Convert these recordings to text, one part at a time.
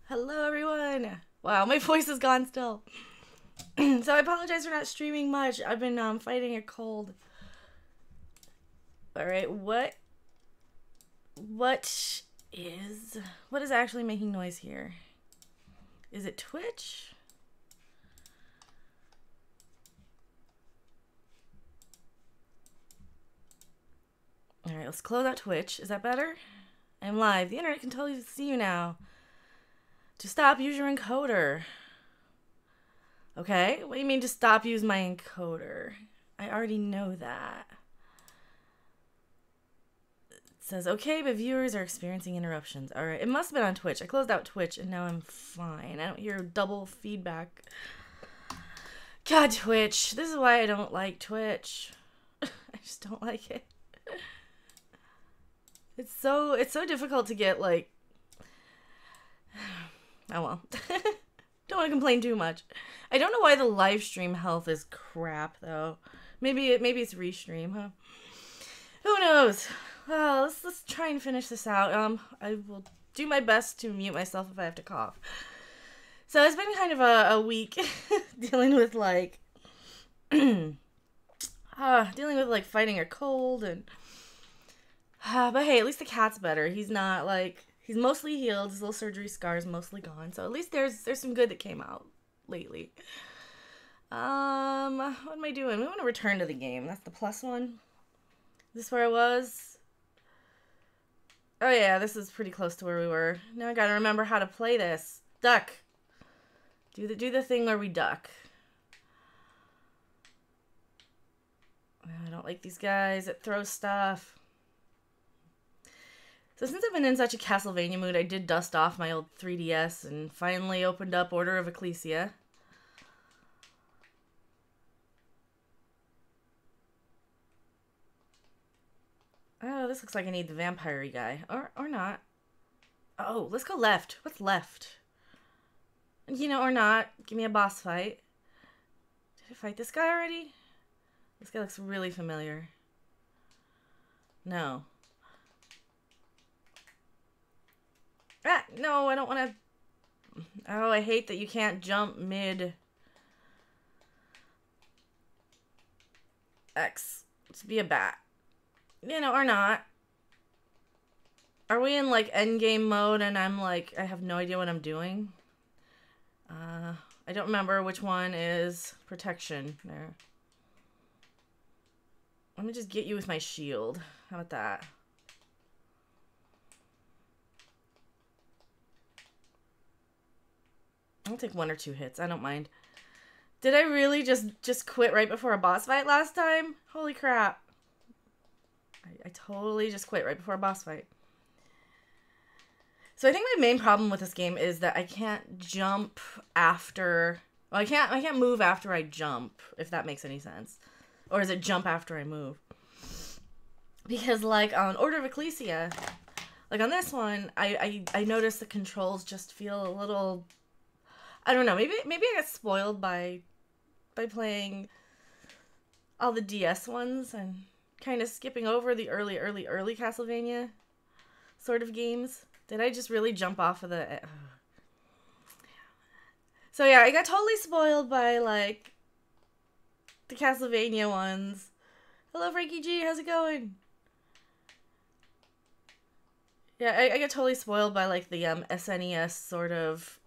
Hello, everyone. Wow, my voice is gone still. So I apologize for not streaming much. I've been fighting a cold. All right, what is actually making noise here? Is it Twitch? All right, let's close out Twitch. Is that better? I'm live. The internet can totally see you now. To stop, use your encoder. Okay, what do you mean to stop, use my encoder? I already know that. It says, okay, but viewers are experiencing interruptions. All right, it must have been on Twitch. I closed out Twitch and now I'm fine. I don't hear double feedback. God, Twitch. This is why I don't like Twitch. I just don't like it. It's so difficult to get, like... Oh well. Don't want to complain too much. I don't know why the live stream health is crap though. Maybe it's restream, huh? Who knows? Well, let's try and finish this out. I will do my best to mute myself if I have to cough. So it's been kind of a week dealing with like fighting a cold and but hey, at least the cat's better. He's not like he's mostly healed. His little surgery scar is mostly gone. So at least there's some good that came out lately. What am I doing? We want to return to the game. That's the plus one. Is this where I was? Oh yeah, this is pretty close to where we were. Now I gotta remember how to play this. Duck. Do the thing where we duck. I don't like these guys that throw stuff. So since I've been in such a Castlevania mood, I did dust off my old 3DS and finally opened up Order of Ecclesia. Oh, this looks like I need the vampire-y guy. Or not. Oh, let's go left. What's left? You know, or not. Give me a boss fight. Did I fight this guy already? This guy looks really familiar. No. Ah, no, I don't want to... Oh, I hate that you can't jump mid... X. Let's be a bat. You know, or not. Are we in, like, endgame mode and I'm, like, I have no idea what I'm doing? I don't remember which one is protection. There. Let me just get you with my shield. How about that? I'll take 1 or 2 hits. I don't mind. Did I really just quit right before a boss fight last time? Holy crap. I totally just quit right before a boss fight. So I think my main problem with this game is that I can't jump after... Well, I can't move after I jump, if that makes any sense. Or is it jump after I move? Because, like, on Order of Ecclesia, like on this one, I noticed the controls just feel a little... I don't know, maybe I got spoiled by playing all the DS ones and kind of skipping over the early Castlevania sort of games. Did I just really jump off of the... So yeah, I got totally spoiled by, like, the Castlevania ones. Hello, Frankie G, how's it going? Yeah, I got totally spoiled by, like, the SNES sort of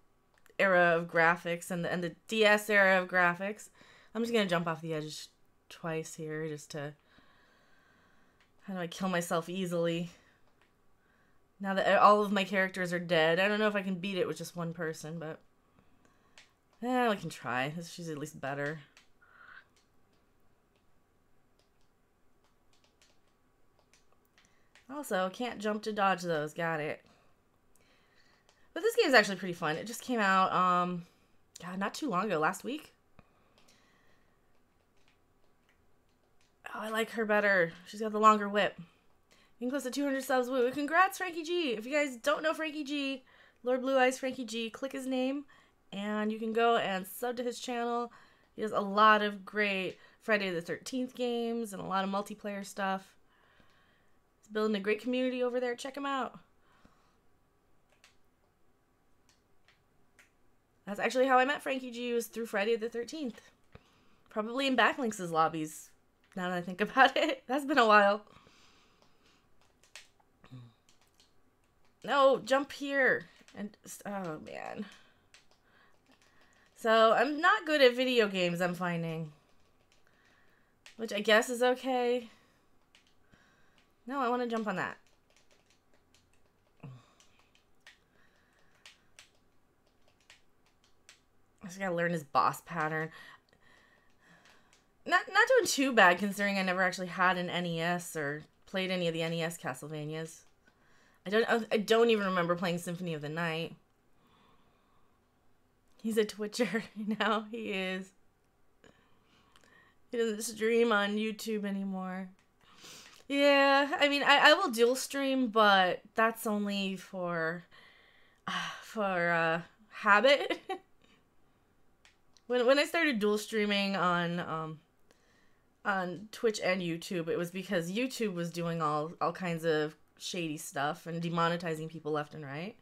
era of graphics and the DS era of graphics. I'm just gonna jump off the edge twice here just to... How do I kill myself easily? Now that all of my characters are dead. I don't know if I can beat it with just one person, but... we can try. She's at least better. Also, can't jump to dodge those. Got it. But this game is actually pretty fun. It just came out, God, not too long ago. Last week? Oh, I like her better. She's got the longer whip. Getting close to 200 subs. Woo. Congrats, Frankie G. If you guys don't know Frankie G, Lord Blue Eyes Frankie G, click his name, and you can go and sub to his channel. He does a lot of great Friday the 13th games and a lot of multiplayer stuff. He's building a great community over there. Check him out. That's actually how I met Frankie G, was through Friday the 13th. Probably in Backlinks' lobbies, now that I think about it. That's been a while. No, jump here. And, oh man. So, I'm not good at video games, I'm finding. Which I guess is okay. No, I want to jump on that. I just gotta learn his boss pattern. Not doing too bad, considering I never actually had an NES or played any of the NES Castlevanias. I don't even remember playing Symphony of the Night. He's a Twitcher. Now he is. He doesn't stream on YouTube anymore. Yeah, I mean, I will dual stream, but that's only for habit. When I started dual streaming on Twitch and YouTube, it was because YouTube was doing all kinds of shady stuff and demonetizing people left and right.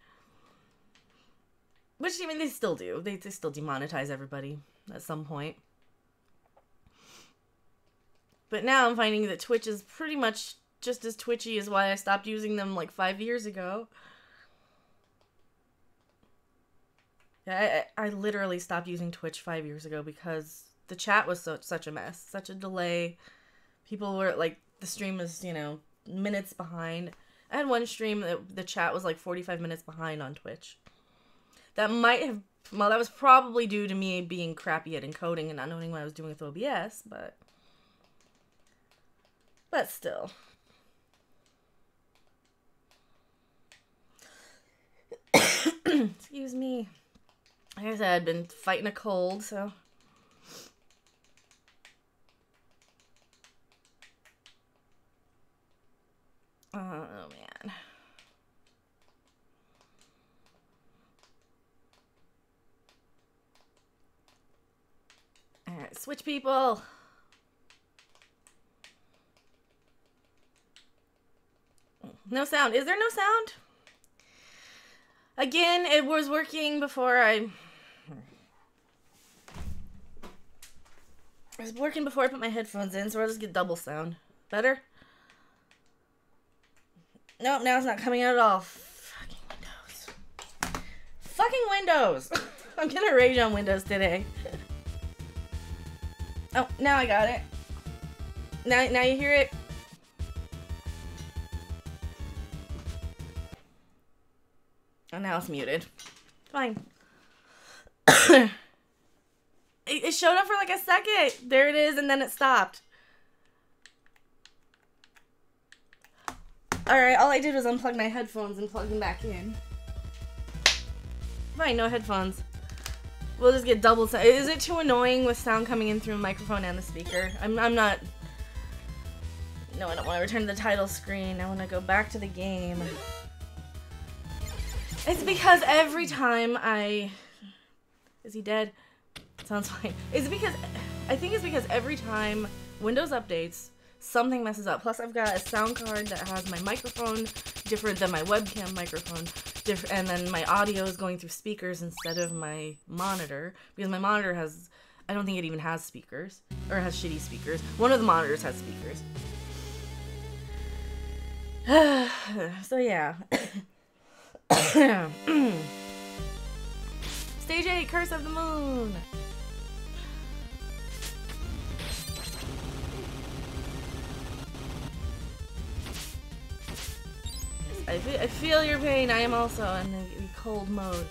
Which, I mean, they still do. They still demonetize everybody at some point. But now I'm finding that Twitch is pretty much just as twitchy as why I stopped using them like 5 years ago. I literally stopped using Twitch 5 years ago because the chat was such a mess. Such a delay. People were like, the stream was, you know, minutes behind. I had one stream that the chat was like 45 minutes behind on Twitch. That might have, well, that was probably due to me being crappy at encoding and not knowing what I was doing with OBS, but still. Excuse me. Like I said, I've been fighting a cold, so. Oh, man. Alright, switch people. No sound. Is there no sound? Again, it was working before I put my headphones in, so I'll just get double sound. Better? Nope, now it's not coming out at all. Fucking Windows. Fucking Windows! I'm gonna rage on Windows today. Oh, now I got it. Now you hear it? Oh, now it's muted. Fine. It showed up for like a second. There it is, and then it stopped. Alright, all I did was unplug my headphones and plug them back in. Fine, no headphones. We'll just get double sound. Is it too annoying with sound coming in through a microphone and the speaker? I'm not... No, I don't want to return to the title screen. I want to go back to the game. It's because every time I... Is he dead? Sounds fine. It's because... I think it's because every time Windows updates, something messes up. Plus, I've got a sound card that has my microphone different than my webcam microphone. And then my audio is going through speakers instead of my monitor. Because my monitor has... I don't think it even has speakers. Or it has shitty speakers. One of the monitors has speakers. So, yeah. Stage 8, Curse of the Moon. I feel your pain. I am also in the cold mode.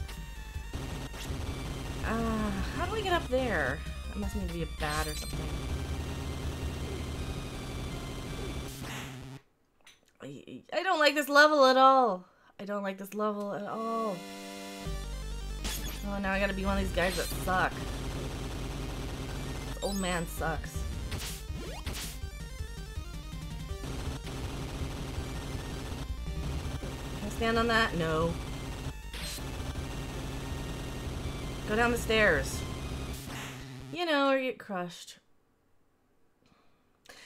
How do I get up there? That must need to be a bat or something. I don't like this level at all. I don't like this level at all. Oh, now I gotta be one of these guys that suck. This old man sucks. Can I stand on that? No. Go down the stairs. You know, or get crushed.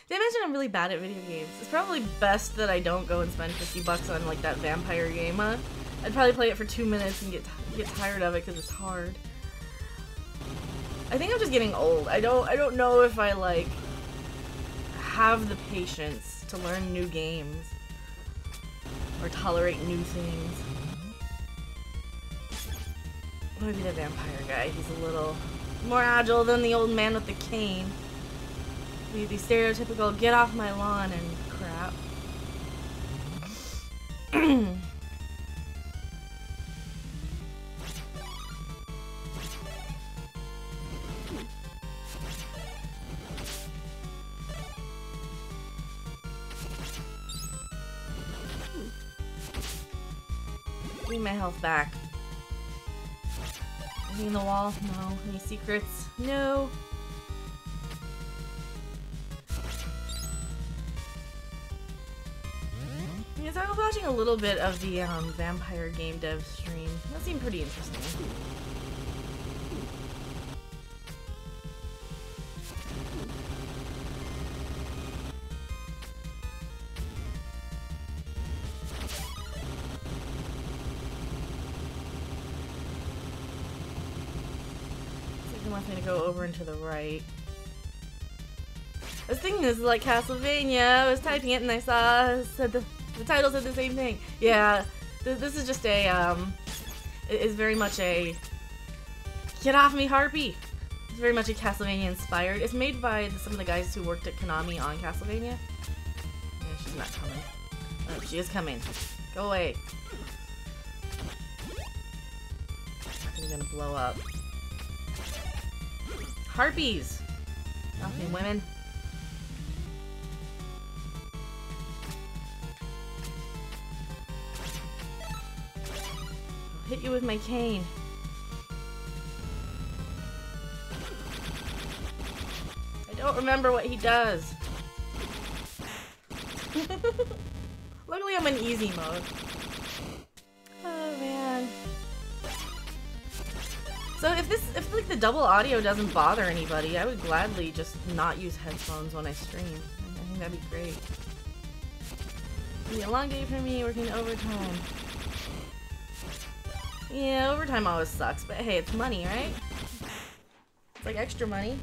Did I mention I'm really bad at video games? It's probably best that I don't go and spend $50 on like that vampire game, huh? I'd probably play it for 2 minutes and get tired of it because it's hard. I think I'm just getting old. I don't know if I like have the patience to learn new games or tolerate new things. Maybe the vampire guy. He's a little more agile than the old man with the cane. The stereotypical get off my lawn and crap. Give me my health back. Anything in the wall? No. Any secrets? No. Yes, I was watching a little bit of the vampire game dev stream. That seemed pretty interesting. He wants me to go over and to the right. I was thinking this is like Castlevania. I was typing it and I saw the title said the same thing. Yeah, this is just a it is very much a get off me, Harpy. It's very much a Castlevania inspired. It's made by some of the guys who worked at Konami on Castlevania. Yeah, she's not coming. Oh, she is coming. Go away. I'm gonna blow up. Harpies! Nothing, women. I'll hit you with my cane. I don't remember what he does. Luckily I'm in easy mode. Oh man. So if like the double audio doesn't bother anybody, I would gladly just not use headphones when I stream. I think that'd be great. It'll be a long day for me working overtime. Yeah, overtime always sucks, but hey, it's money, right? It's like extra money.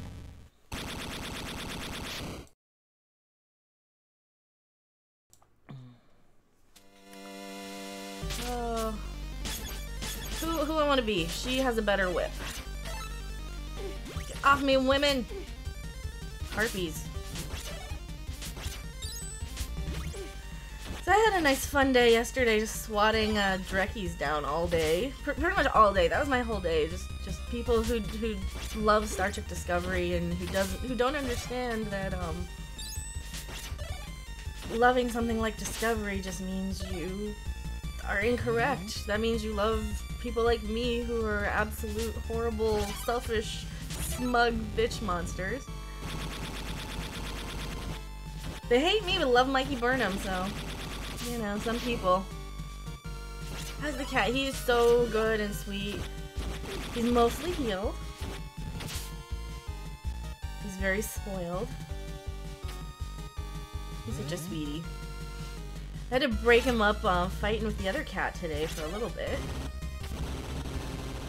Oh. Who I want to be? She has a better whip. Get off me, women! Harpies. So I had a nice fun day yesterday, just swatting Drekkies down all day. Pretty much all day. That was my whole day. Just people who love Star Trek Discovery and who don't understand that loving something like Discovery just means you are incorrect. That means you love people like me who are absolute horrible, selfish, smug bitch monsters. They hate me but love Mikey Burnham, so you know, some people. How's the cat? He's so good and sweet. He's mostly healed. He's very spoiled. He's such a sweetie. I had to break him up fighting with the other cat today for a little bit.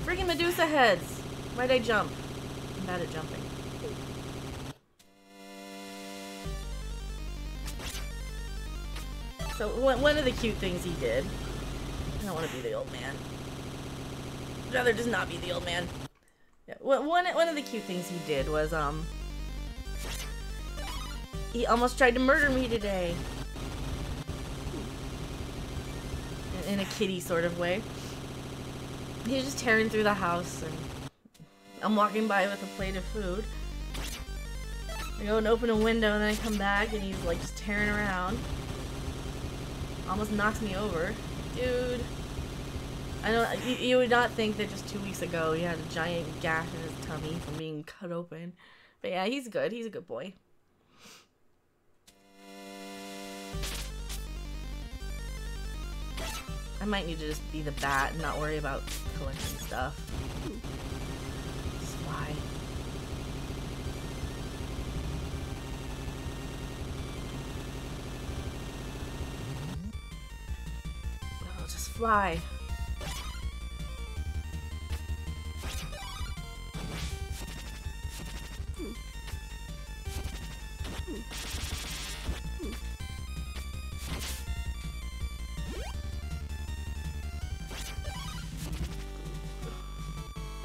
Freaking Medusa heads! Why'd I jump? I'm bad at jumping. So one of the cute things he did. I don't want to be the old man. I'd rather just not be the old man. Yeah, one of the cute things he did was he almost tried to murder me today. In a kitty sort of way. He was just tearing through the house, and I'm walking by with a plate of food. I go and open a window, and then I come back, and he's like just tearing around. Almost knocks me over. Dude. I don't. You would not think that just 2 weeks ago he had a giant gash in his tummy from being cut open. But yeah, he's good. He's a good boy. I might need to just be the bat and not worry about collecting stuff. Just fly. Oh, just fly.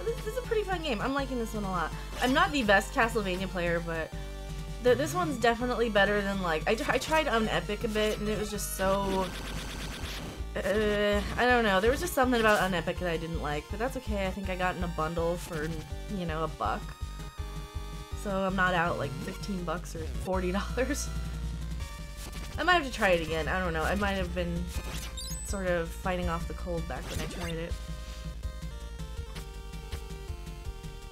This is a pretty fun game. I'm liking this one a lot. I'm not the best Castlevania player, but this one's definitely better than, like, I tried Unepic a bit, and it was just so... I don't know. There was just something about Unepic that I didn't like, but that's okay. I think I got in a bundle for, you know, $1. So I'm not out like $15 or $40. I might have to try it again. I don't know. I might have been sort of fighting off the cold back when I tried it.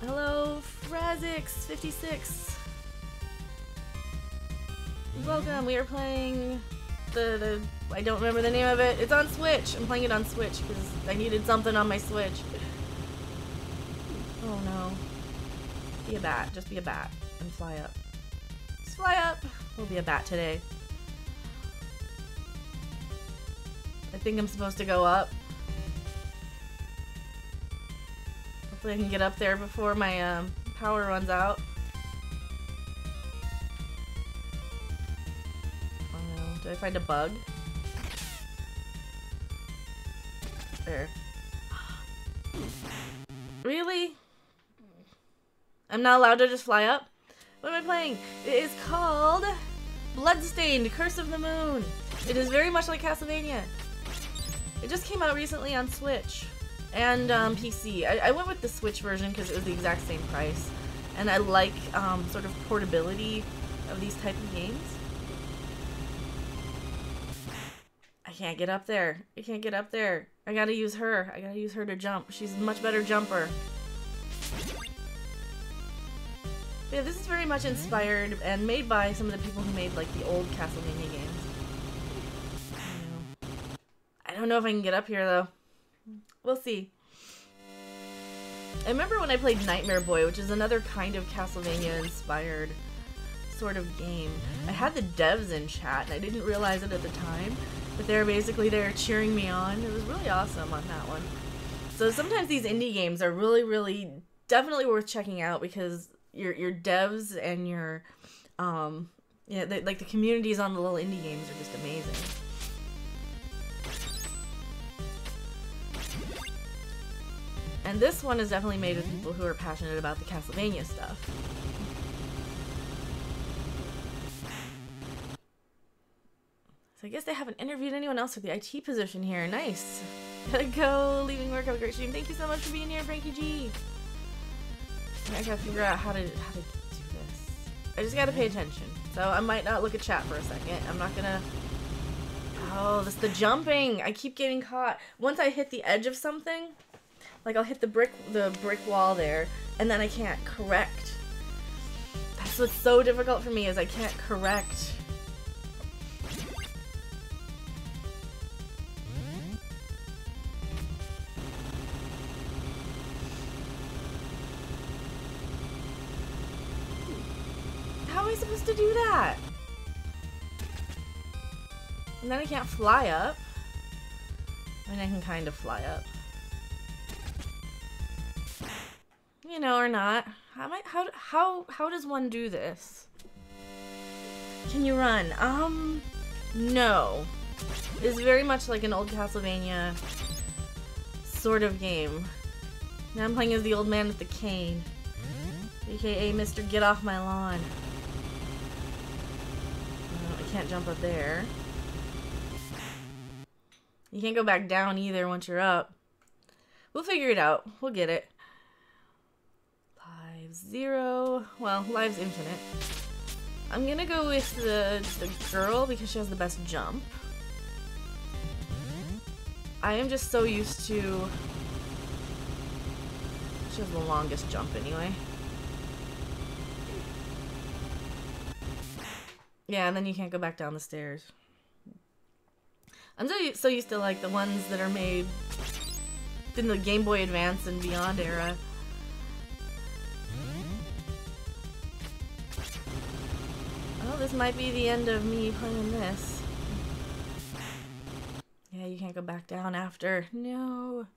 Hello, Frazix56. Welcome. We are playing the I don't remember the name of it. It's on Switch. I'm playing it on Switch because I needed something on my Switch. Oh no. Be a bat. Just be a bat and fly up. Just fly up. We'll be a bat today. I think I'm supposed to go up. Hopefully I can get up there before my power runs out. Oh no. Did I find a bug? There. Really? I'm not allowed to just fly up? What am I playing? It is called Bloodstained, Curse of the Moon. It is very much like Castlevania. It just came out recently on Switch and PC. I went with the Switch version because it was the exact same price. And I like sort of portability of these type of games. I can't get up there. I can't get up there. I gotta use her. I gotta use her to jump. She's a much better jumper. Yeah, this is very much inspired and made by some of the people who made like the old Castlevania games. I don't know if I can get up here though. We'll see. I remember when I played Nightmare Boy, which is another kind of Castlevania inspired sort of game. I had the devs in chat and I didn't realize it at the time, but they're basically there cheering me on. It was really awesome on that one. So sometimes these indie games are really definitely worth checking out because your devs and your yeah, like the communities on the little indie games are just amazing. And this one is definitely made with people who are passionate about the Castlevania stuff. So I guess they haven't interviewed anyone else for the IT position here. Nice. Gotta go. Leaving work. Have a great stream. Thank you so much for being here, Frankie G. I gotta figure out how to do this. I just gotta pay attention. So I might not look at chat for a second. I'm not gonna... Oh, this is the jumping. I keep getting caught. Once I hit the edge of something, like I'll hit the brick wall there, and then I can't correct. That's what's so difficult for me is I can't correct. How am I supposed to do that? And then I can't fly up. I mean, I can kind of fly up. You know, or not. How does one do this? Can you run? No. It's very much like an old Castlevania sort of game. Now I'm playing as the old man with the cane. AKA Mr. Get Off My Lawn. I can't jump up there. You can't go back down either once you're up. We'll figure it out. We'll get it. Lives 0. Well, lives infinite. I'm gonna go with the girl because she has the best jump. I am just so used to... She has the longest jump anyway. Yeah, and then you can't go back down the stairs. I'm so used to like the ones that are made in the Game Boy Advance and Beyond era. Oh, this might be the end of me playing this. Yeah, you can't go back down after. No.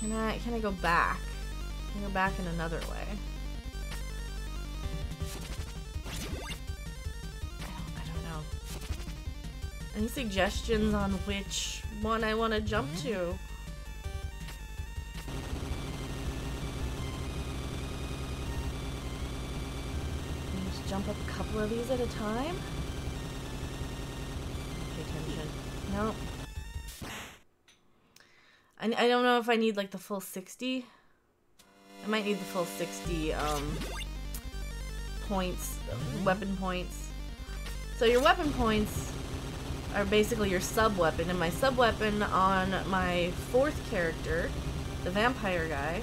Can I go back? Can I go back in another way? know. Any suggestions on which one I want to jump to? Just jump up a couple of these at a time? Pay attention. No. I don't know if I need like the full 60. I might need the full 60 points, weapon points. So your weapon points are basically your sub-weapon, and my sub-weapon on my 4th character, the vampire guy,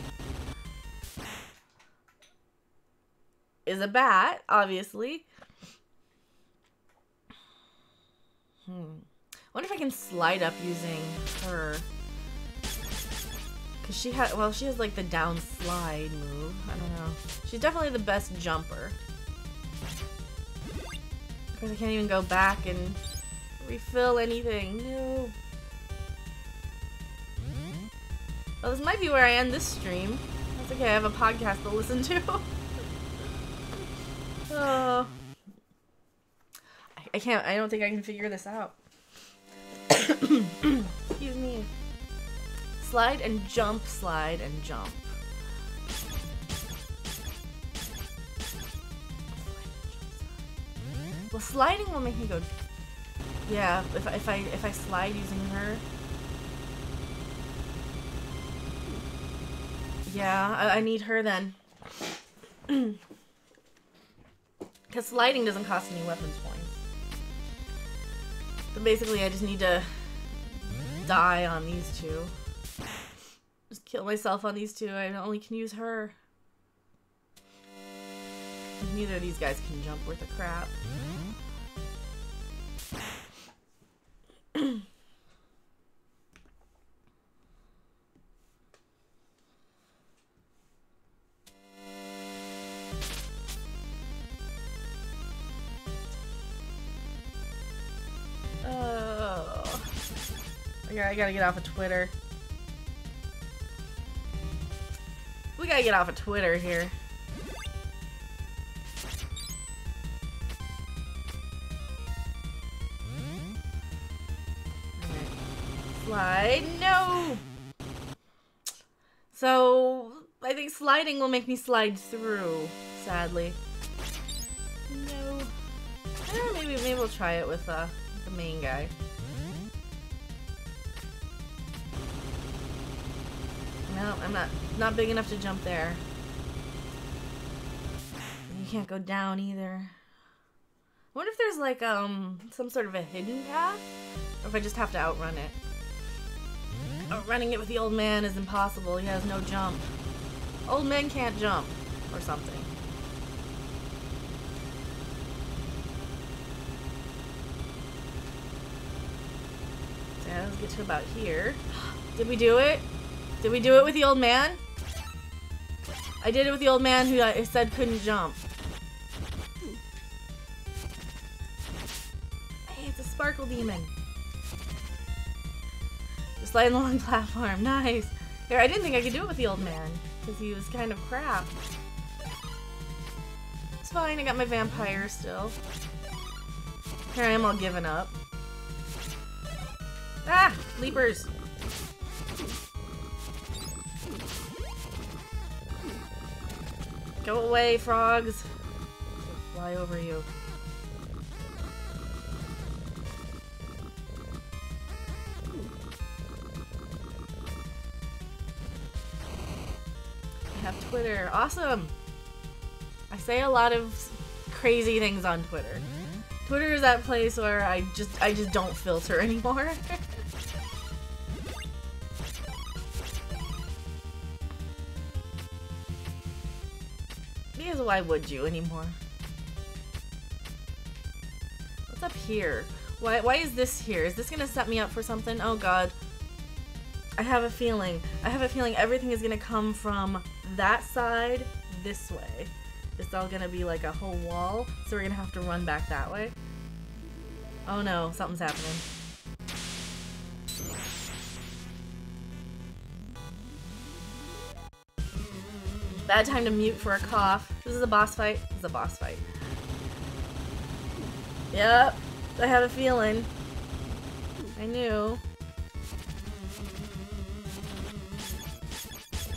is a bat, obviously. I wonder if I can slide up using her. Cause she has like the down slide move. I don't know. She's definitely the best jumper. Of course, I can't even go back and refill anything. No. Well, this might be where I end this stream. That's okay. I have a podcast to listen to. Oh. I can't. I don't think I can figure this out. Excuse me. Slide and jump, slide and jump. Well, sliding will make me go. Yeah, if I slide using her. Yeah, I need her then. Because sliding doesn't cost any weapons points. But basically, I just need to die on these two. Just kill myself on these two. I only can use her. Neither of these guys can jump worth a crap. Oh. I gotta get off of Twitter. We gotta get off of Twitter here. Slide. No! So, I think sliding will make me slide through, sadly. No. Maybe we'll try it with the main guy. No, I'm not big enough to jump there. You can't go down either. I wonder if there's like some sort of a hidden path, or if I just have to outrun it. Outrunning it with the old man is impossible. He has no jump. Old men can't jump, or something. So yeah, let's get to about here. Did we do it? Did we do it with the old man? I did it with the old man who said couldn't jump. Hey, it's a sparkle demon. Just sliding along the platform. Nice. Here, I didn't think I could do it with the old man because he was kind of crap. It's fine. I got my vampire still. Here I am all given up. Ah! Leapers! Go away, frogs! I'll fly over you. I have Twitter. Awesome! I say a lot of crazy things on Twitter. Twitter is that place where I just don't filter anymore. Because why would you anymore? What's up here? Why is this here? Is this gonna set me up for something? Oh god. I have a feeling. I have a feeling everything is gonna come from that side this way. It's all gonna be like a whole wall, so we're gonna have to run back that way. Oh no, something's happening. Bad time to mute for a cough. This is a boss fight. This is a boss fight. Yep. I had a feeling. I knew.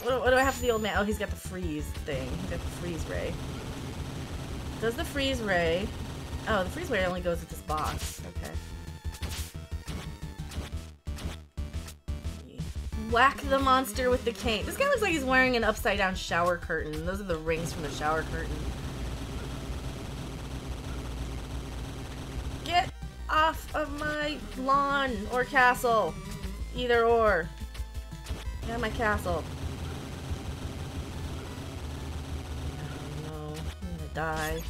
What do I have for the old man? Oh, he's got the freeze thing. He's got the freeze ray. Does the freeze ray... Oh, the freeze ray only goes with this boss. Okay. Whack the monster with the cane. This guy looks like he's wearing an upside-down shower curtain. Those are the rings from the shower curtain. Get off of my lawn or castle. Either or. Yeah, my castle. Oh no, I'm gonna die.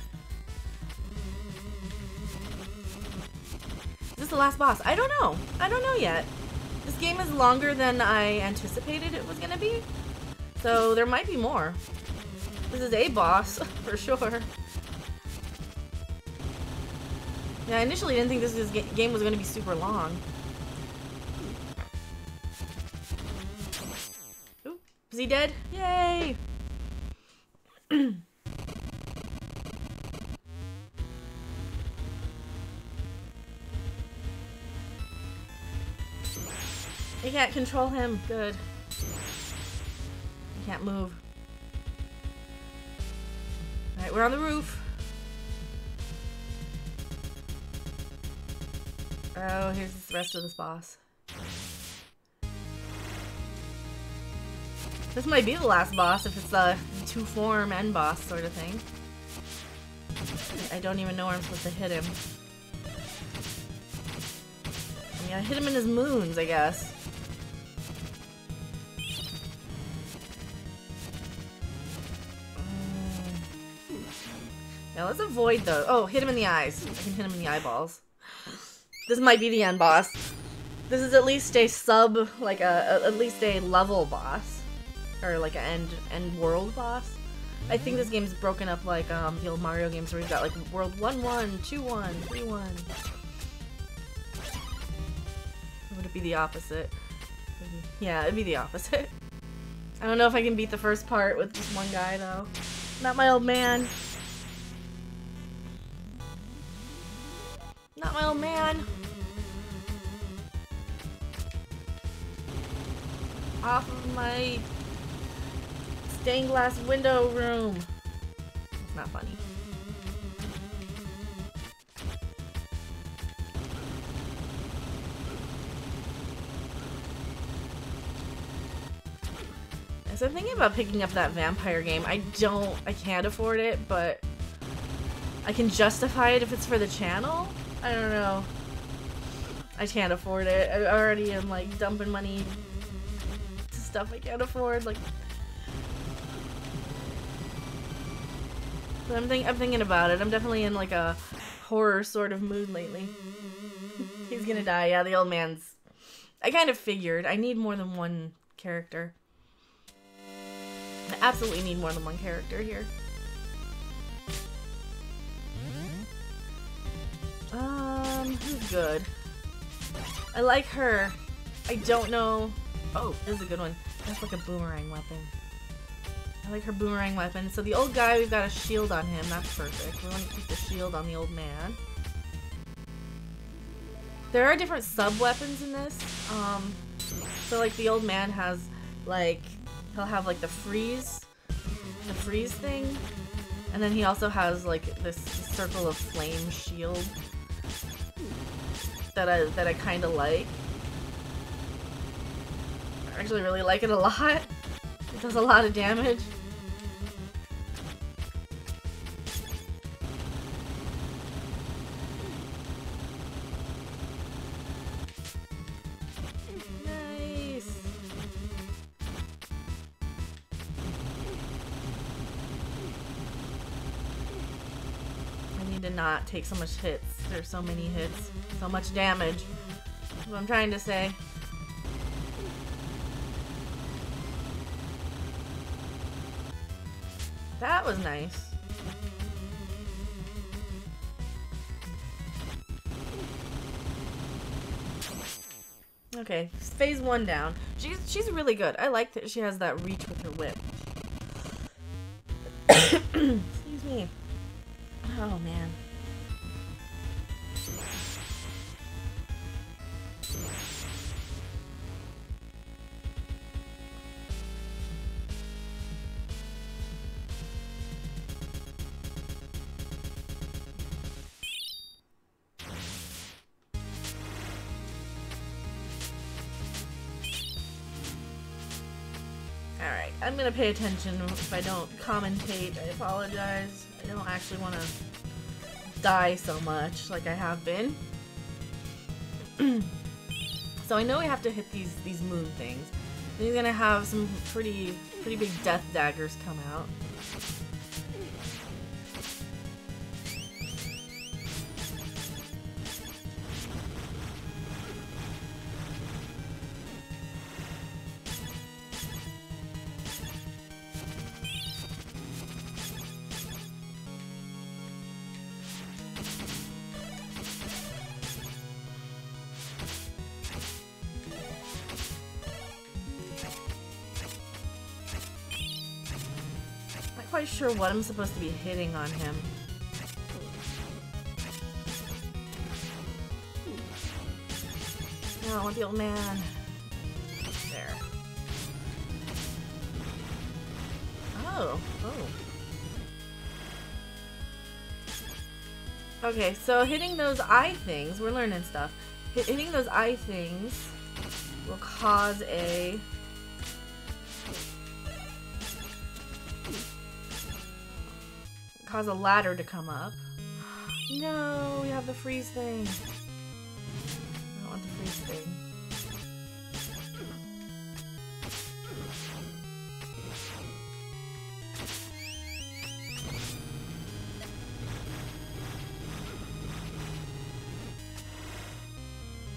Is this the last boss? I don't know. I don't know yet. This game is longer than I anticipated it was gonna be, so there might be more. This is a boss, for sure. Yeah, I initially didn't think this game was gonna be super long. Ooh, is he dead? Yay! You can't control him. Good. You can't move. Alright, we're on the roof. Oh, here's the rest of this boss. This might be the last boss if it's the two-form end boss sort of thing. I don't even know where I'm supposed to hit him. I mean, I hit him in his moons, I guess. Now let's avoid those. Oh, hit him in the eyes. I can hit him in the eyeballs. This might be the end boss. This is at least a at least a level boss. Or like an end world boss. I think this game's broken up like the old Mario games where you've got like world 1-1, 2-1, 3-1. Would it be the opposite? Yeah, it'd be the opposite. I don't know if I can beat the first part with just one guy though. Not my old man. Not my old man. Off of my stained glass window room. It's not funny. So I'm thinking about picking up that vampire game. I can't afford it, but I can justify it if it's for the channel. I don't know. I can't afford it. I already am like dumping money to stuff I can't afford. Like, but I'm thinking about it. I'm definitely in like a horror sort of mood lately. He's gonna die. Yeah, the old man's. I kind of figured. I need more than one character. I absolutely need more than one character here. Who's good? I like her. I don't know. Oh, this is a good one. That's like a boomerang weapon. I like her boomerang weapon. So the old guy, we've got a shield on him. That's perfect. We want to keep the shield on the old man. There are different sub-weapons in this. So like the old man has like, he'll have like the freeze thing. And then he also has like this circle of flame shield that I kind of like. I actually really like it a lot. It does a lot of damage. Nice. I need to not take so much hits. There's so many hits. So much damage. That's what I'm trying to say. That was nice. Okay, phase 1 down. She's really good. I like that she has that reach with her whip. Excuse me. Oh man. I'm gonna pay attention if I don't commentate. I apologize. I don't actually want to die so much like I have been. So I know we have to hit these moon things. Then he's gonna have some pretty big death daggers come out. Quite sure what I'm supposed to be hitting on him. No, I want the old man. There. Oh. Okay, so hitting those eye things, we're learning stuff. Hitting those eye things will cause a ladder to come up. No, we have the freeze thing. I don't want the freeze thing.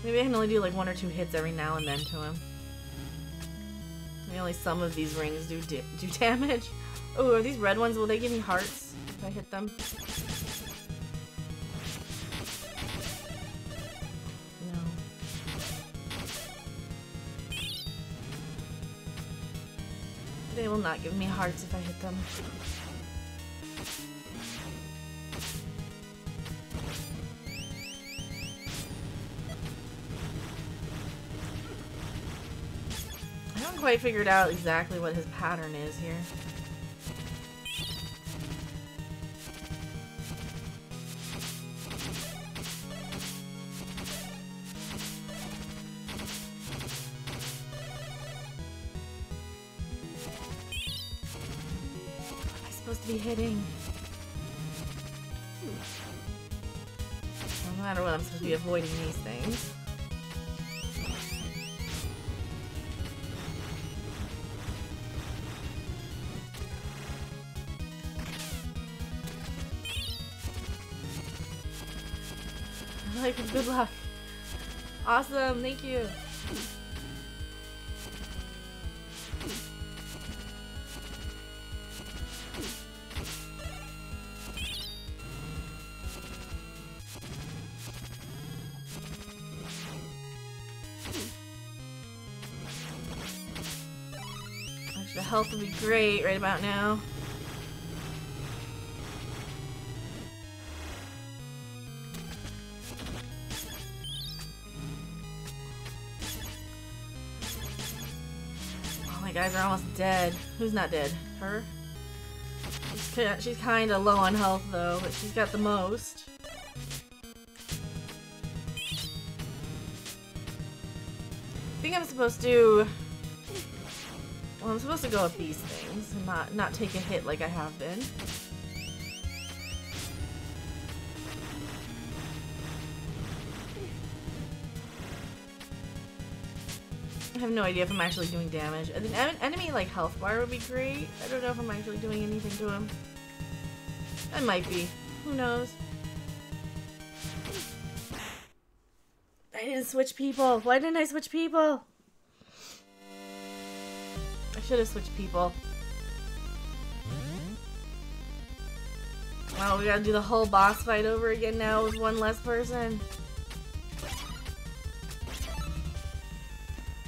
Maybe I can only do like 1 or 2 hits every now and then to him. Maybe only some of these rings do damage. Oh, are these red ones? Will they give me hearts if I hit them? No. They will not give me hearts if I hit them. I haven't quite figured out exactly what his pattern is here. To be hitting. No matter what, I'm supposed to be avoiding these things. Like, good luck. Awesome, thank you. The health would be great right about now. Oh, my guys are almost dead. Who's not dead? Her? She's kind of low on health though, but she's got the most. I think I'm supposed to... Well, I'm supposed to go with these things and not take a hit like I have been. I have no idea if I'm actually doing damage. An enemy like health bar would be great. I don't know if I'm actually doing anything to him. I might be. Who knows? I didn't switch people. Why didn't I switch people? I should have switched people. Wow, we gotta do the whole boss fight over again now with one less person.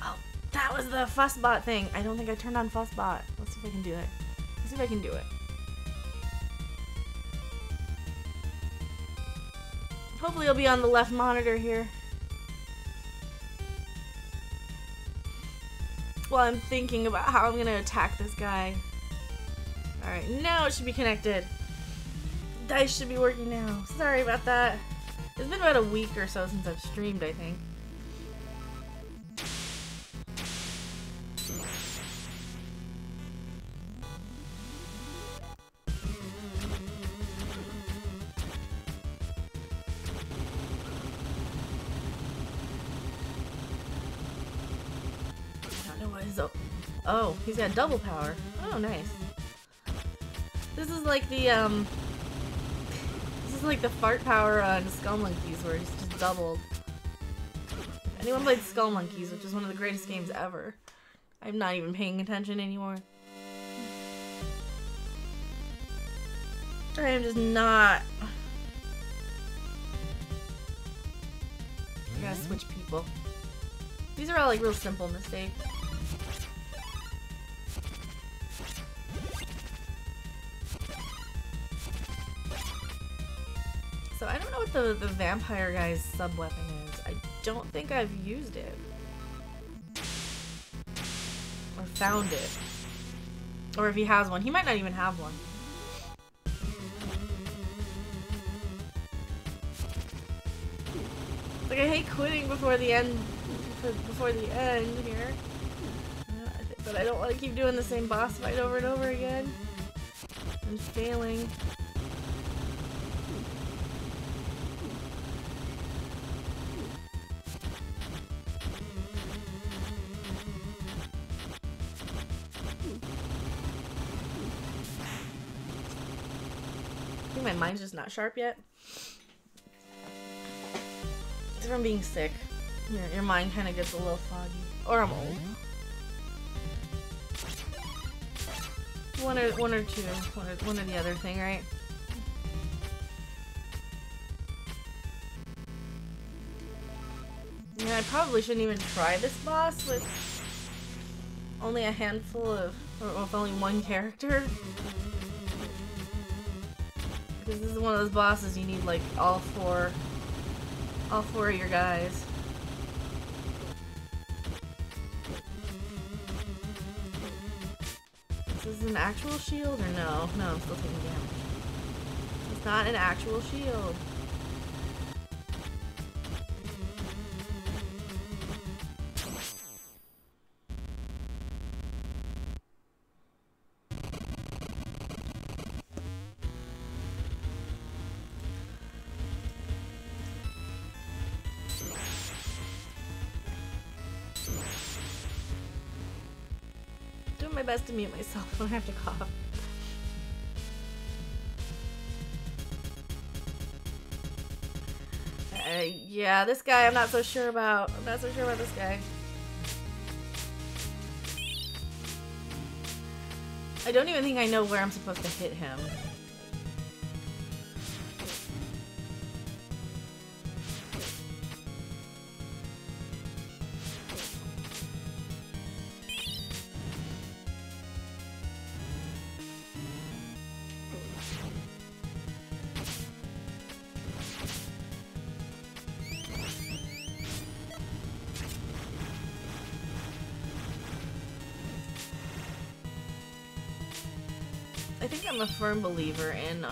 Oh, that was the fussbot thing. I don't think I turned on fussbot. Let's see if I can do it. Let's see if I can do it. Hopefully it'll be on the left monitor here. While I'm thinking about how I'm gonna attack this guy. Alright, now it should be connected. Dice should be working now. Sorry about that. It's been about a week or so since I've streamed, I think. Oh, he's got double power. Oh, nice. This is like the fart power on Skull Monkeys, where it's just doubled. Anyone played Skull Monkeys, which is one of the greatest games ever. I'm not even paying attention anymore. I am just not. I gotta switch people. These are all like real simple mistakes. So I don't know what the vampire guy's sub-weapon is. I don't think I've used it. Or found it. Or if he has one. He might not even have one. Like, I hate quitting before the end. Before the end here. But I don't want to keep doing the same boss fight over and over again. And failing. I think my mind's just not sharp yet. It's from being sick. Your mind kind of gets a little foggy. Or I'm old. One or two. One or the other thing, right? Yeah, I probably shouldn't even try this boss with only a handful of, or with only one character. Because this is one of those bosses you need like all four of your guys. Is this an actual shield or no? No, I'm still taking damage. It's not an actual shield. My best to mute myself when I have to cough. Yeah, this guy I'm not so sure about. I'm not so sure about this guy. I don't even think I know where I'm supposed to hit him. I think I'm a firm believer in,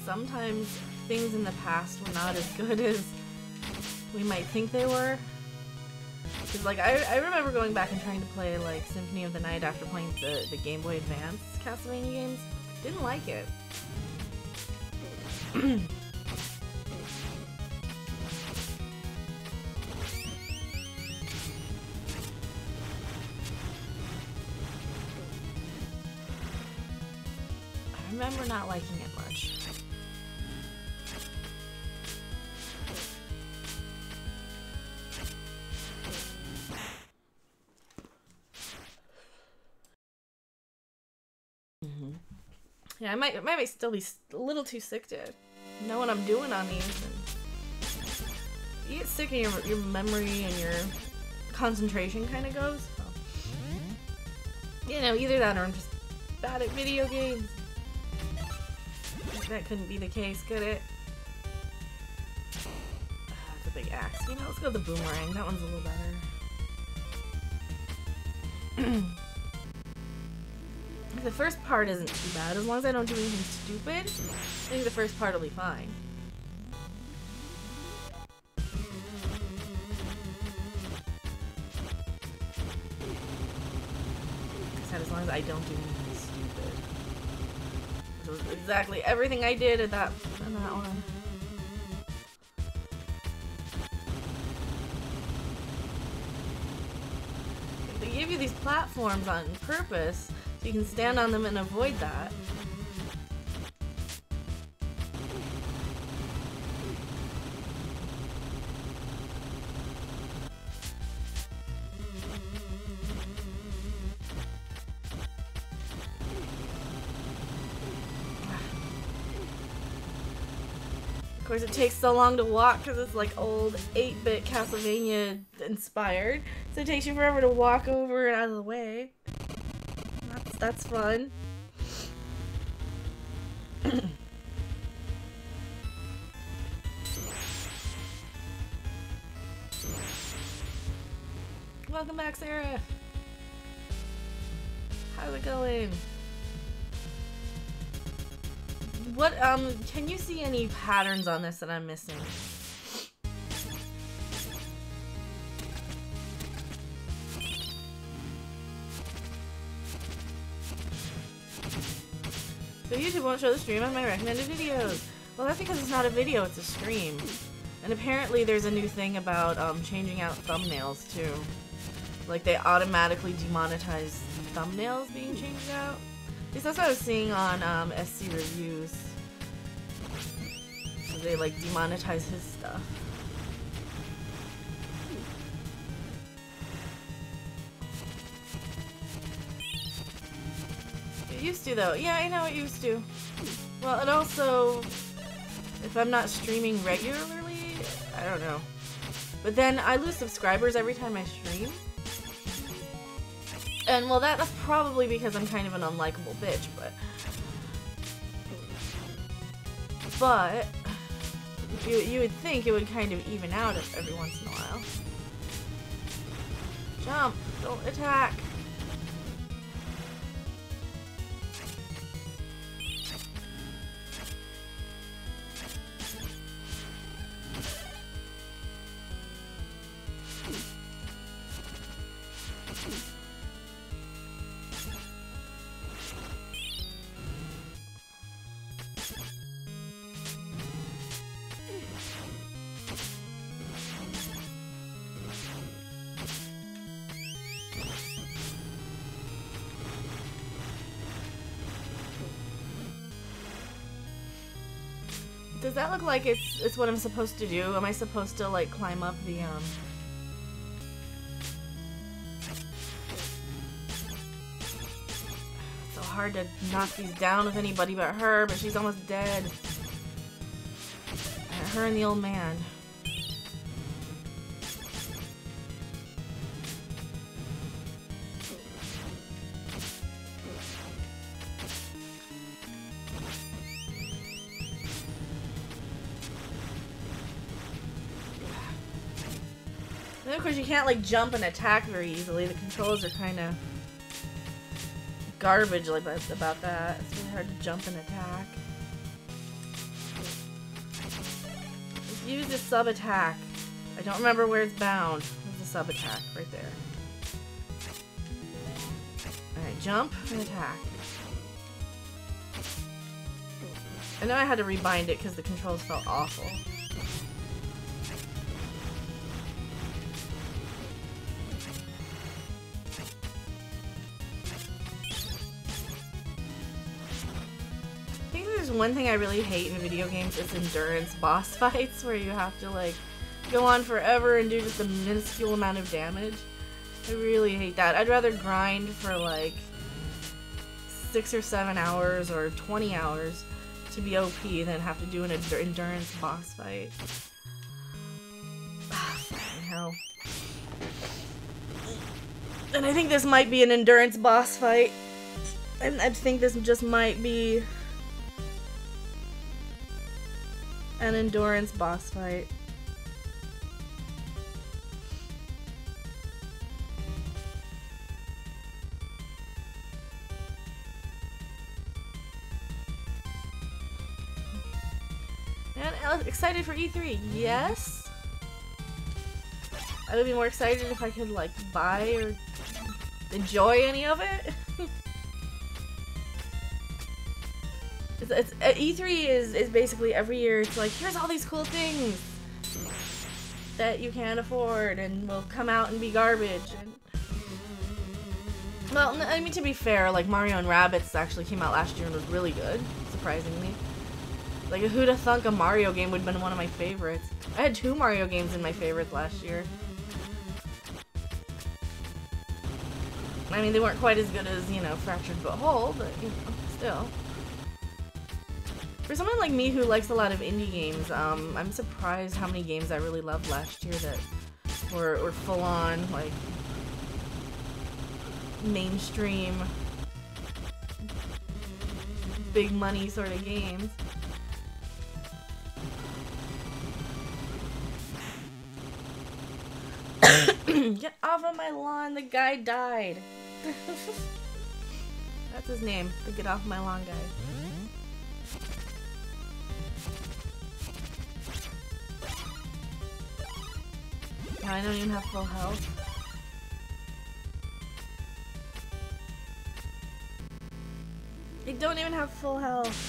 sometimes things in the past were not as good as we might think they were. Because, like, I remember going back and trying to play, like, Symphony of the Night after playing the Game Boy Advance Castlevania games. Didn't like it. I remember not liking it much. Yeah, I might still be a little too sick to know what I'm doing on these. And you get sick and your memory and your concentration kind of goes. So. You know, either that or I'm just bad at video games. That couldn't be the case, could it? It's a big axe. You know, let's go with the boomerang. That one's a little better. The first part isn't too bad. As long as I don't do anything stupid, I think the first part will be fine. As long as I don't do anything stupid. Which was exactly everything I did in that one. give you these platforms on purpose so you can stand on them and avoid that. Of course, it takes so long to walk because it's like old 8-bit Castlevania inspired. So it takes you forever to walk over and out of the way. That's fun. Welcome back, Sarah. How's it going? What, can you see any patterns on this that I'm missing? So YouTube won't show the stream of my recommended videos. Well, that's because it's not a video, it's a stream. And apparently there's a new thing about, changing out thumbnails, too. Like, they automatically demonetize thumbnails being changed out. At least that's what I was seeing on, SC Reviews. So they, like, demonetize his stuff. It used to, though. Yeah, I know it used to. Well, it also... If I'm not streaming regularly, I don't know. But then I lose subscribers every time I stream. And, well, that's probably because I'm kind of an unlikable bitch, but you would think it would kind of even out every once in a while. Jump! Don't attack! Does that look like it's what I'm supposed to do? Am I supposed to, like, climb up the, It's so hard to knock these down with anybody but her, but she's almost dead. Her and the old man. And of course you can't, like, jump and attack very easily. The controls are kind of garbage like about that. It's really hard to jump and attack. Just use the sub attack. I don't remember where it's bound. There's the sub attack right there. Alright, jump and attack. I know I had to rebind it because the controls felt awful. One thing I really hate in video games is endurance boss fights where you have to, like, go on forever and do just a minuscule amount of damage. I really hate that. I'd rather grind for, like, 6 or 7 hours or 20 hours to be OP than have to do an endurance boss fight. Hell. And I think this might be an endurance boss fight. And I think this just might be an endurance boss fight. And excited for E3? Yes. I would be more excited if I could, like, buy or enjoy any of it. E3 is basically every year it's like, here's all these cool things that you can't afford and will come out and be garbage. And Well, I mean, to be fair, like, Mario and Rabbids actually came out last year and was really good, surprisingly. Like, who'd have thunk a Mario game would have been one of my favorites? I had 2 Mario games in my favorites last year. I mean, they weren't quite as good as, you know, Fractured But Whole, but, you know, still. For someone like me who likes a lot of indie games, I'm surprised how many games I really loved last year that were full-on, like, mainstream, big money sort of games. Get off of my lawn, the guy died. That's his name, the get off my lawn guy. Now I don't even have full health. I don't even have full health.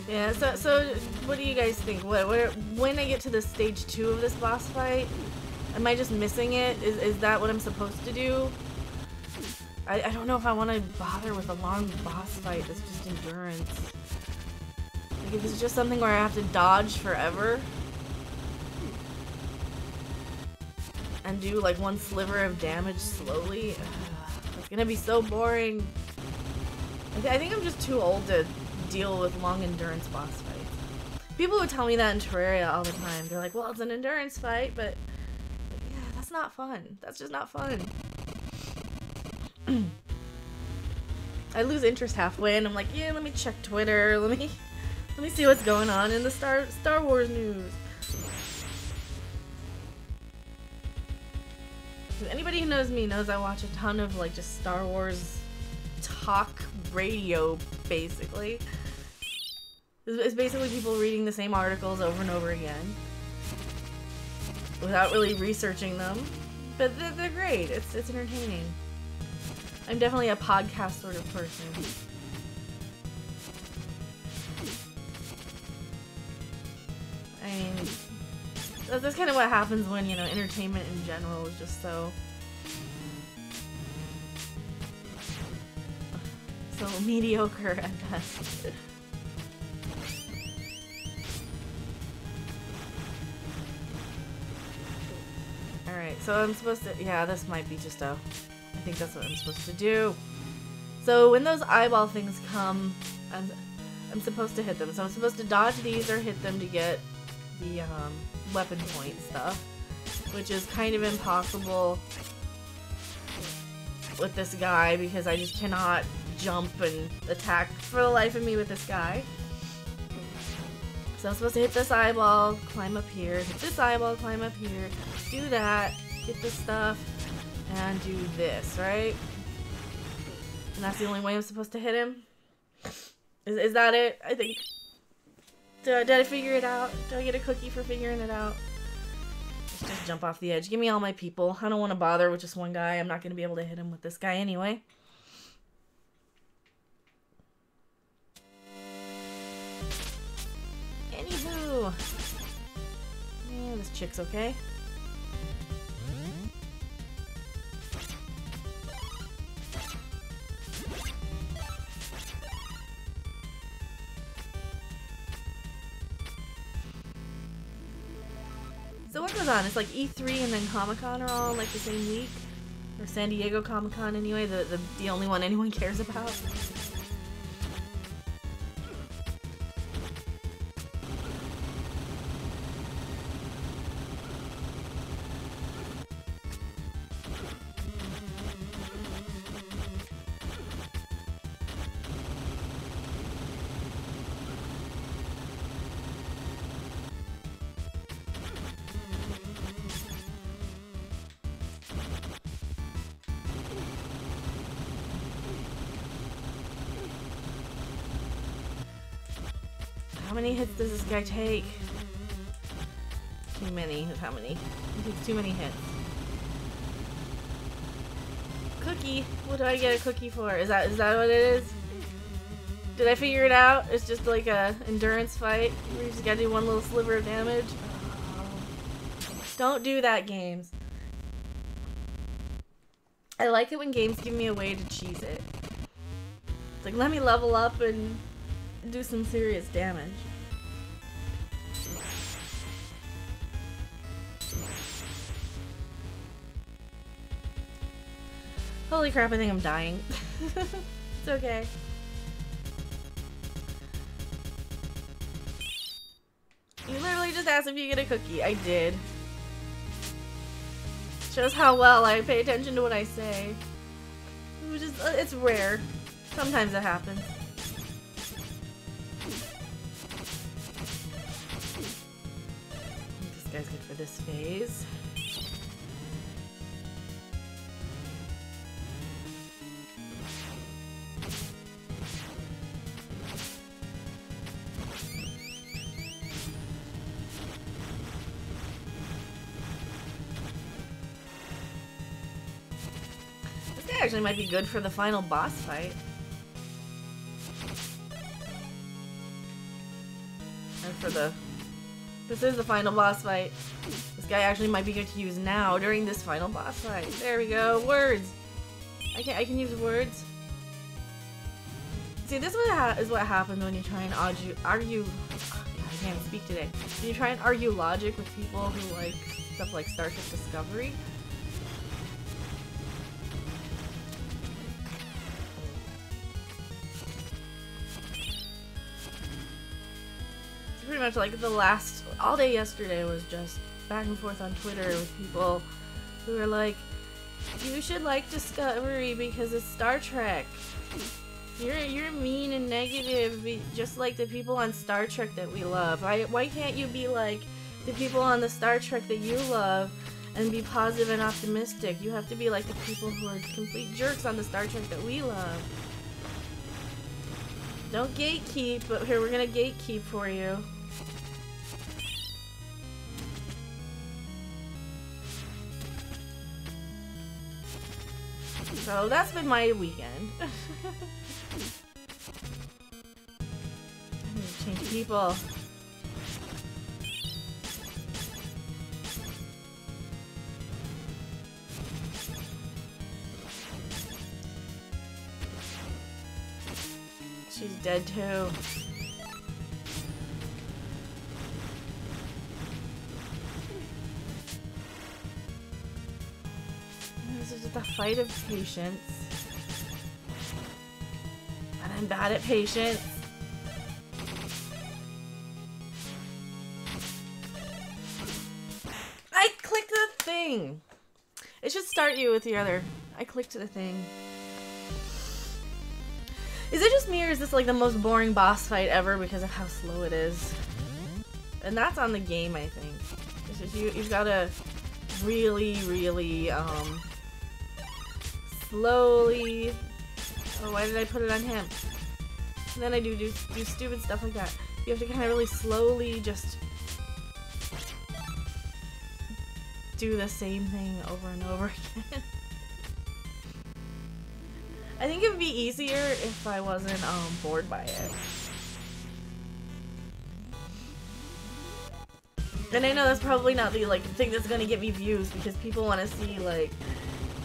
Yeah, so what do you guys think? When I get to the stage 2 of this boss fight, am I just missing it? Is that what I'm supposed to do? I don't know if I want to bother with a long boss fight that's just endurance. Like, if it's just something where I have to dodge forever and do like one sliver of damage slowly, it's gonna be so boring. I think I'm just too old to deal with long endurance boss fights. People would tell me that in Terraria all the time. They're like, well, it's an endurance fight, but yeah, that's not fun. That's just not fun. I lose interest halfway and I'm like, yeah, let me check Twitter. Let me see what's going on in the Star Wars news. Anybody who knows me knows I watch a ton of like just Star Wars talk radio, basically. It's basically people reading the same articles over and over again without really researching them, but they're great. It's entertaining. I'm definitely a podcast sort of person. I mean, that's kind of what happens when, you know, entertainment in general is just so mediocre at best. Alright, so I'm supposed to, yeah, this might be just I think that's what I'm supposed to do. So when those eyeball things come, I'm supposed to hit them. So I'm supposed to dodge these or hit them to get the weapon point stuff, which is kind of impossible with this guy because I just cannot jump and attack for the life of me with this guy. So I'm supposed to hit this eyeball, climb up here, hit this eyeball, climb up here, do that, get this stuff, and do this, right? And that's the only way I'm supposed to hit him? Is that it? I think. Did I figure it out? Do I get a cookie for figuring it out? Let's just jump off the edge. Give me all my people. I don't want to bother with just one guy. I'm not going to be able to hit him with this guy anyway. Anywho. Yeah, this chick's okay. So what goes on? It's like E3 and then Comic-Con are all like the same week? Or San Diego Comic-Con anyway, the only one anyone cares about? How many hits does this guy take? Too many. How many? He takes too many hits. Cookie? What do I get a cookie for? Is that what it is? Did I figure it out? It's just like a endurance fight where you just gotta do one little sliver of damage. Oh. Don't do that, games. I like it when games give me a way to cheese it. It's like, let me level up and do some serious damage. Holy crap, I think I'm dying. It's okay. You literally just asked if you get a cookie. I did. Shows how well I pay attention to what I say. Which is, it's rare. Sometimes it happens. This guy's good for this phase. Actually might be good for the final boss fight. And for the... This is the final boss fight. This guy actually might be good to use now during this final boss fight. There we go. Words. I can use words. See, this is what happens when you try and argue... I can't speak today. When you try and argue logic with people who like stuff like Starship Discovery. Pretty much like the last all day yesterday was just back and forth on Twitter with people who were like, you should like Discovery because it's Star Trek. You're mean and negative just like the people on Star Trek that we love. Why can't you be like the people on the Star Trek that you love and be positive and optimistic? You have to be like the people who are complete jerks on the Star Trek that we love. Don't gatekeep, but here we're gonna gatekeep for you. So that's been my weekend. I need to change people. She's dead too. This is just a fight of patience. And I'm bad at patience. I clicked the thing. It should start you with the other. I clicked the thing. Is it just me, or is this like the most boring boss fight ever because of how slow it is? And that's on the game, I think. It's just you've got to really, slowly... Oh, why did I put it on him? And then I do stupid stuff like that. You have to kind of really slowly just do the same thing over and over again. I think it would be easier if I wasn't bored by it. And I know that's probably not the thing that's gonna get me views, because people want to see like,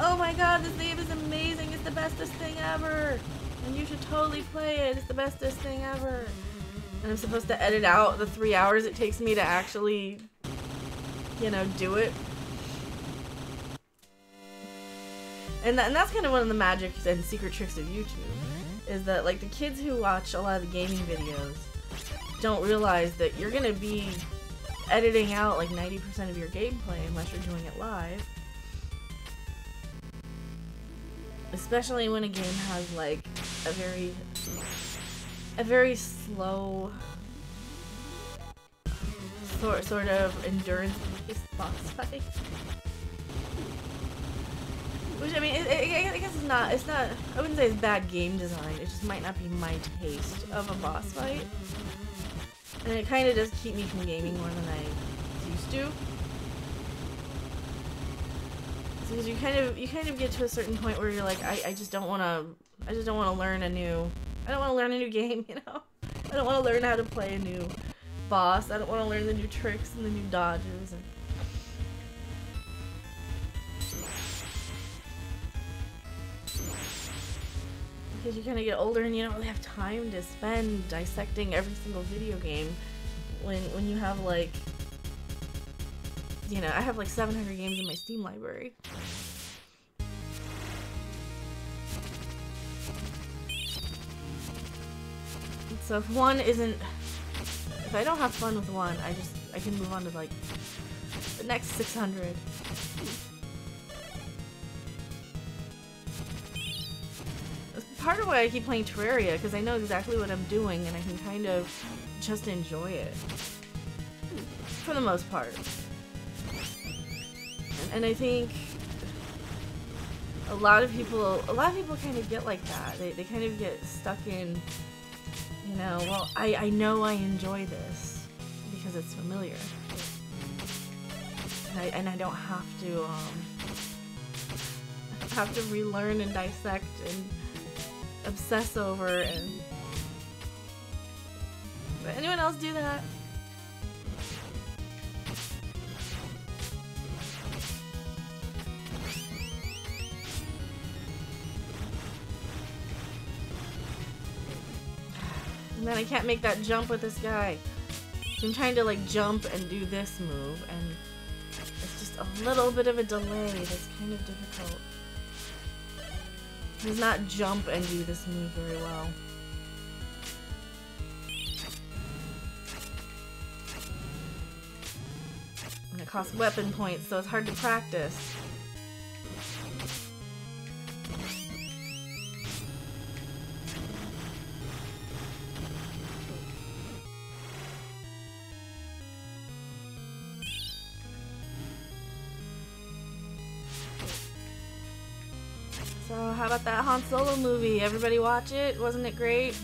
oh my god, this game is amazing, it's the bestest thing ever, and you should totally play it, it's the bestest thing ever. And I'm supposed to edit out the 3 hours it takes me to actually, you know, do it. And that's kind of one of the magics and secret tricks of YouTube, is that like the kids who watch a lot of the gaming videos don't realize that you're gonna be editing out like 90% of your gameplay unless you're doing it live. Especially when a game has like a very slow sort of endurance-based boss fight. Which, I mean, I guess it's not, I wouldn't say it's bad game design, it just might not be my taste of a boss fight. And it kind of does keep me from gaming more than I used to. Because you kind of get to a certain point where you're like, I just don't want to learn a new game, you know? I don't want to learn how to play a new boss, I don't want to learn the new tricks and the new dodges. Because you kind of get older and you don't really have time to spend dissecting every single video game. When you have like, you know, I have like 700 games in my Steam library. So if one isn't, if I don't have fun with one, I can move on to like the next 600. That's part of why I keep playing Terraria, because I know exactly what I'm doing and I can kind of just enjoy it. For the most part. And I think a lot of people kind of get like that. They kind of get stuck in, you know, well, I know I enjoy this because it's familiar. And I don't have to relearn and dissect and obsess over and... But anyone else do that? And then I can't make that jump with this guy. So I'm trying to like jump and do this move, and it's just a little bit of a delay that's kind of difficult. He does not jump and do this move very well. And it costs weapon points, so it's hard to practice. So how about that Han Solo movie? Everybody watch it? Wasn't it great?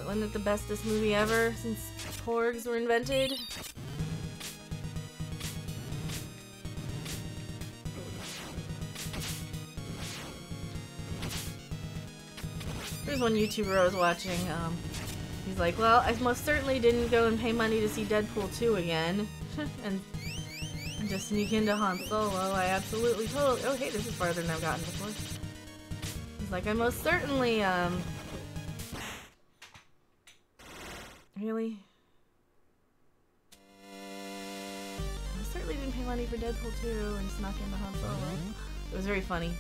Wasn't it the bestest movie ever since porgs were invented? There's one YouTuber I was watching, he's like, well, I most certainly didn't go and pay money to see Deadpool 2 again. and just sneak into Han Solo. I absolutely totally... Oh, hey, this is farther than I've gotten before. He's like, I most certainly, Really? I certainly didn't pay money for Deadpool 2 and snuck into Han Solo. It was very funny.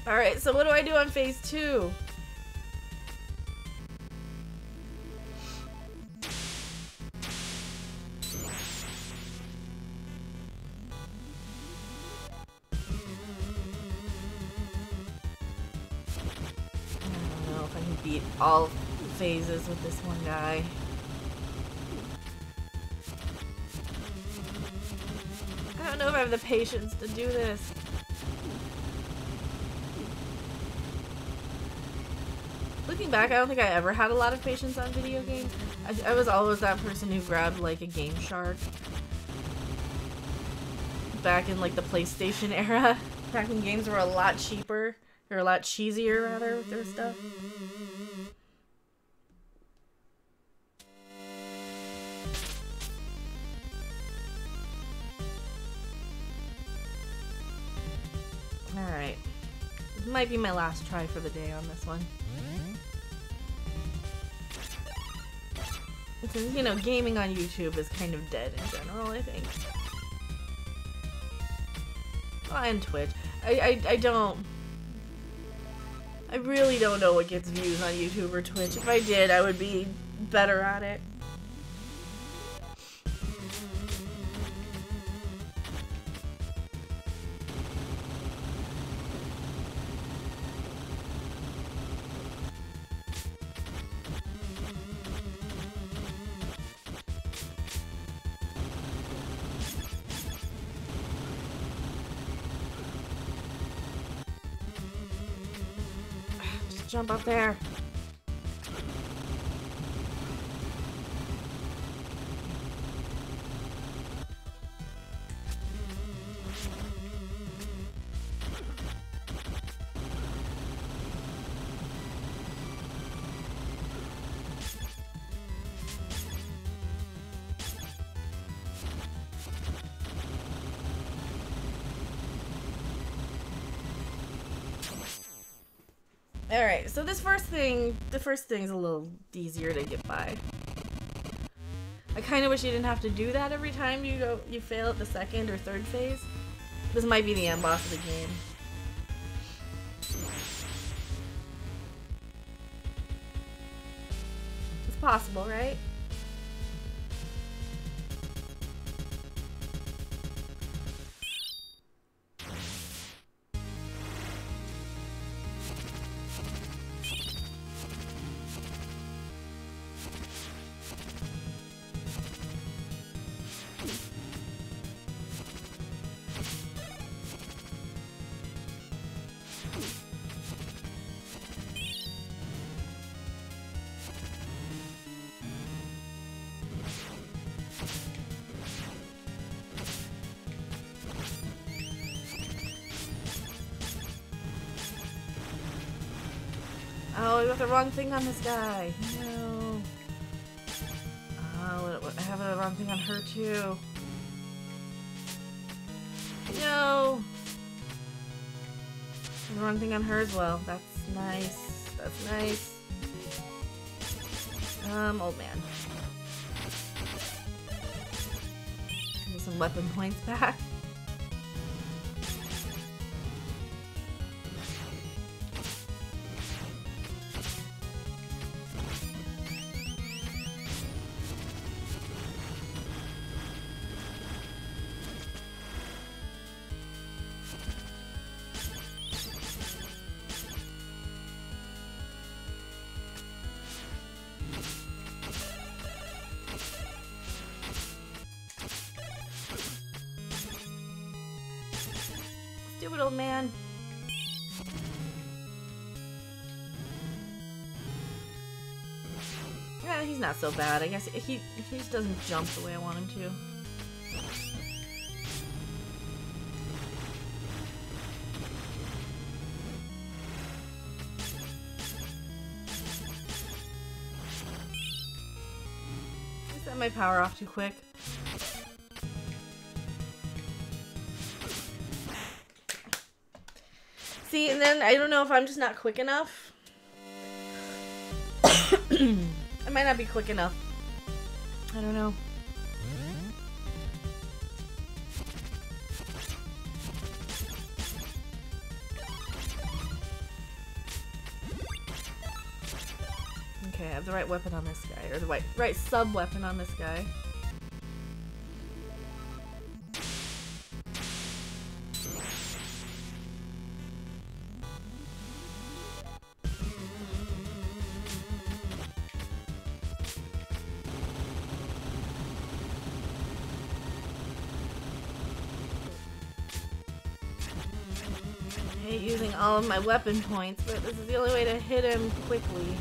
Alright, so what do I do on phase 2? Beat all phases with this one guy. I don't know if I have the patience to do this. Looking back, I don't think I ever had a lot of patience on video games. I was always that person who grabbed like a Game Shark. Back in like the PlayStation era. Back when games were a lot cheaper. Or a lot cheesier, rather, with their stuff. Alright. This might be my last try for the day on this one. Because, you know, gaming on YouTube is kind of dead in general, I think. Oh, and Twitch. I really don't know what gets views on YouTube or Twitch. If I did, I would be better at it. Jump up there. Alright, so this first thing, the first thing's a little easier to get by. I kind of wish you didn't have to do that every time you fail at the second or third phase. This might be the end boss of the game. It's possible, right? Oh, I got the wrong thing on this guy. No. Oh, I have the wrong thing on her too. No. The wrong thing on her as well. That's nice. That's nice. Old man. Give me some weapon points back. Stupid old man. Yeah, he's not so bad. I guess he just doesn't jump the way I want him to. I set my power off too quick. See, and then I don't know if I'm just not quick enough. I might not be quick enough. I don't know. Okay, I have the right weapon on this guy, or the right sub-weapon on this guy. I hate using all of my weapon points, but this is the only way to hit him quickly.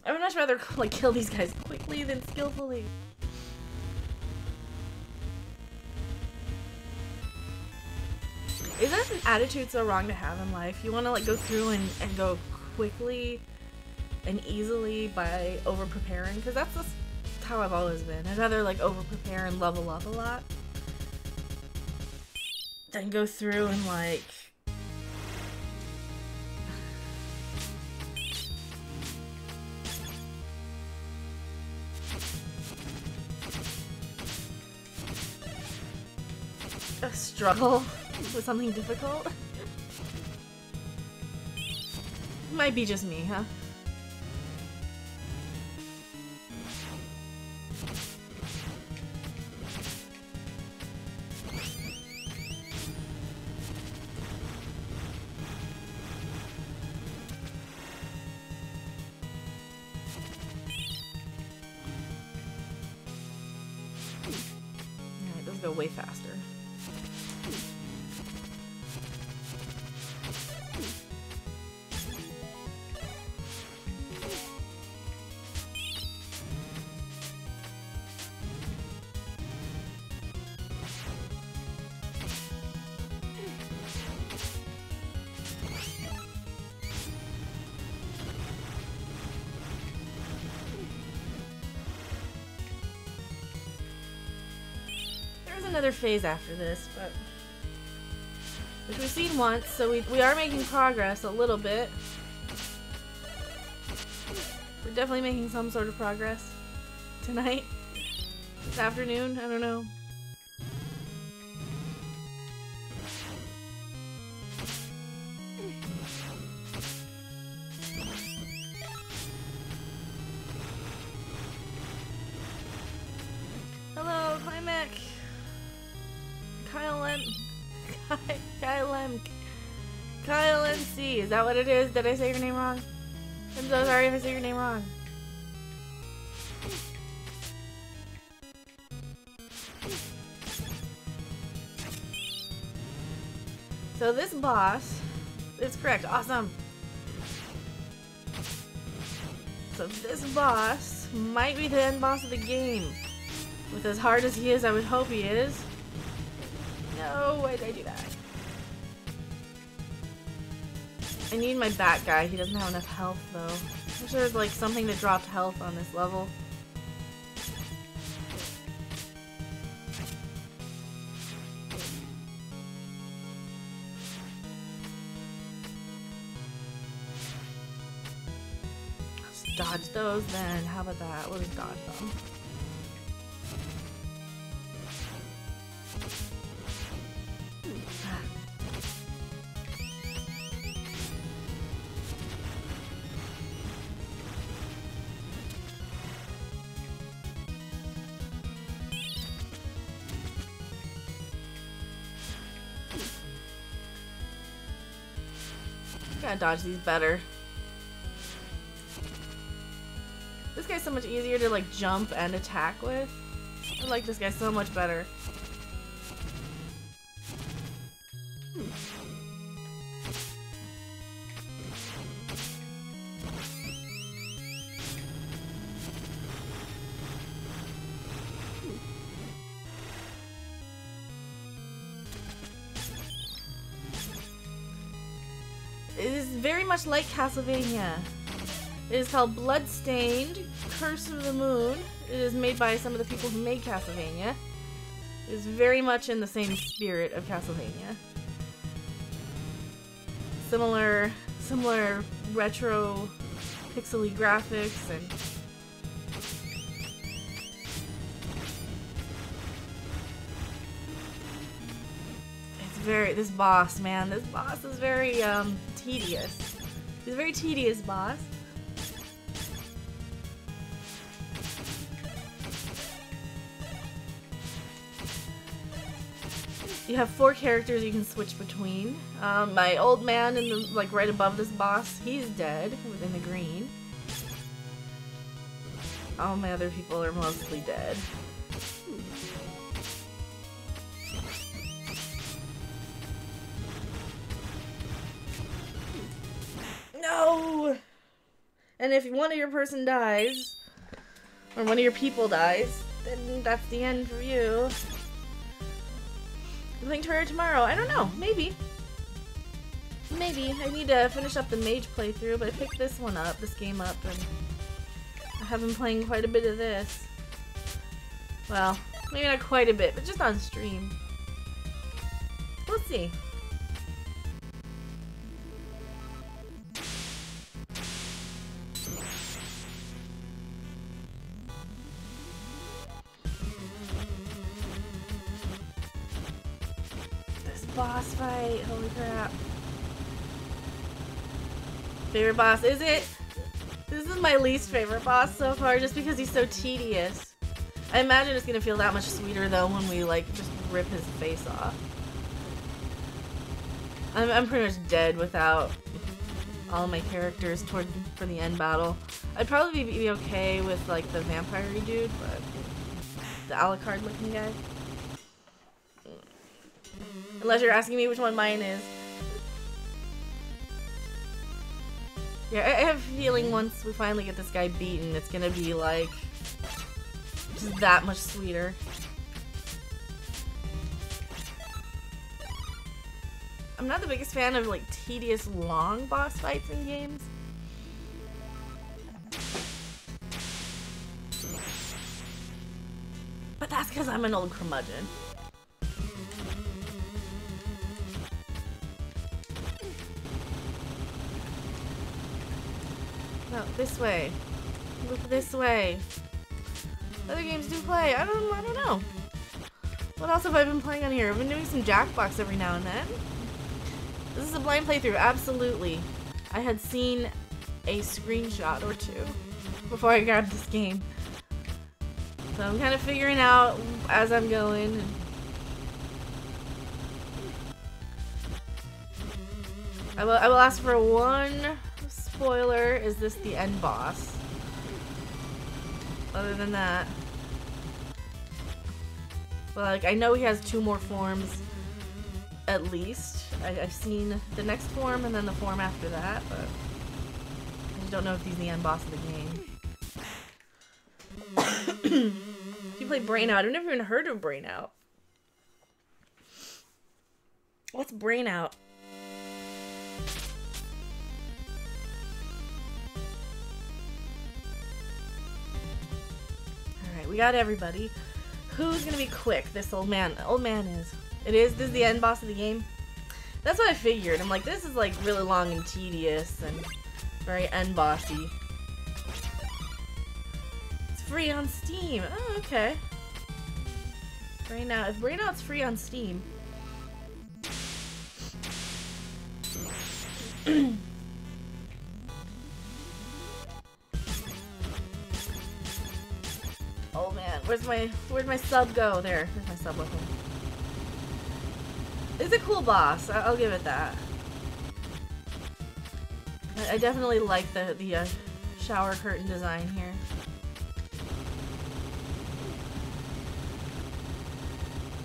I would much rather like kill these guys quickly than skillfully. Isn't an attitude so wrong to have in life? You want to like go through and go quickly and easily by over preparing, because that's just how I've always been. I'd rather like over prepare and level up a lot than go through and like a struggle with something difficult. Might be just me, huh? Alright, those go way faster. another phase after this, but which we've seen once, so we are making progress a little bit. We're definitely making some sort of progress tonight, this afternoon. I don't know. Hello, Climac. Kyle MC. Is that what it is? Did I say your name wrong? I'm so sorry if I say your name wrong. So this boss is correct. Awesome. So this boss might be the end boss of the game. With as hard as he is, I would hope he is. No, why did I do that? I need my bat guy. He doesn't have enough health, though. I'm sure there's like something that dropped health on this level. Let's dodge those then. How about that? We'll just dodge them. Gotta dodge these better. This guy's so much easier to like jump and attack with. I like this guy so much better. It is very much like Castlevania. It is called Bloodstained, Curse of the Moon. It is made by some of the people who made Castlevania. It is very much in the same spirit of Castlevania. Similar retro pixely graphics and this boss, man, this boss is very tedious. He's a very tedious boss. You have 4 characters you can switch between. My old man in the like right above this boss, he's dead within the green. All my other people are mostly dead. No! And if one of your person dies, or one of your people dies, then that's the end for you. Something to rare tomorrow. I don't know. Maybe. Maybe. I need to finish up the mage playthrough, but I picked this game up, and I have been playing quite a bit of this. Well, maybe not quite a bit, but just on stream. We'll see. Boss fight, holy crap. Favorite boss, is it? This is my least favorite boss so far just because he's so tedious. I imagine it's gonna feel that much sweeter though when we like just rip his face off. I'm pretty much dead without all my characters for the end battle. I'd probably be okay with like the vampire-y dude, but the Alucard looking guy. Unless you're asking me which one mine is. Yeah, I have a feeling once we finally get this guy beaten, it's gonna be like just that much sweeter. I'm not the biggest fan of like tedious long boss fights in games. But that's because I'm an old curmudgeon. No, this way. Look this way. Other games do play. I don't know. What else have I been playing on here? I've been doing some Jackbox every now and then. This is a blind playthrough, absolutely. I had seen a screenshot or two before I grabbed this game. So I'm kind of figuring out as I'm going. I will ask for one spoiler. Is this the end boss? Other than that, well, like, I know he has 2 more forms at least. I've seen the next form and then the form after that, but I just don't know if he's the end boss of the game. You play Brain Out? I've never even heard of Brain Out. What's Brain Out? Alright, we got everybody. Who's gonna be quick? This old man. Old man is. This is the end boss of the game? That's what I figured. I'm like, this is like really long and tedious and very end bossy. It's free on Steam. Oh, okay. Brain Out. If Brain Out's free on Steam. Oh man, where'd my sub go? There, there's my sub weapon. It's a cool boss. I'll give it that. I definitely like the shower curtain design here.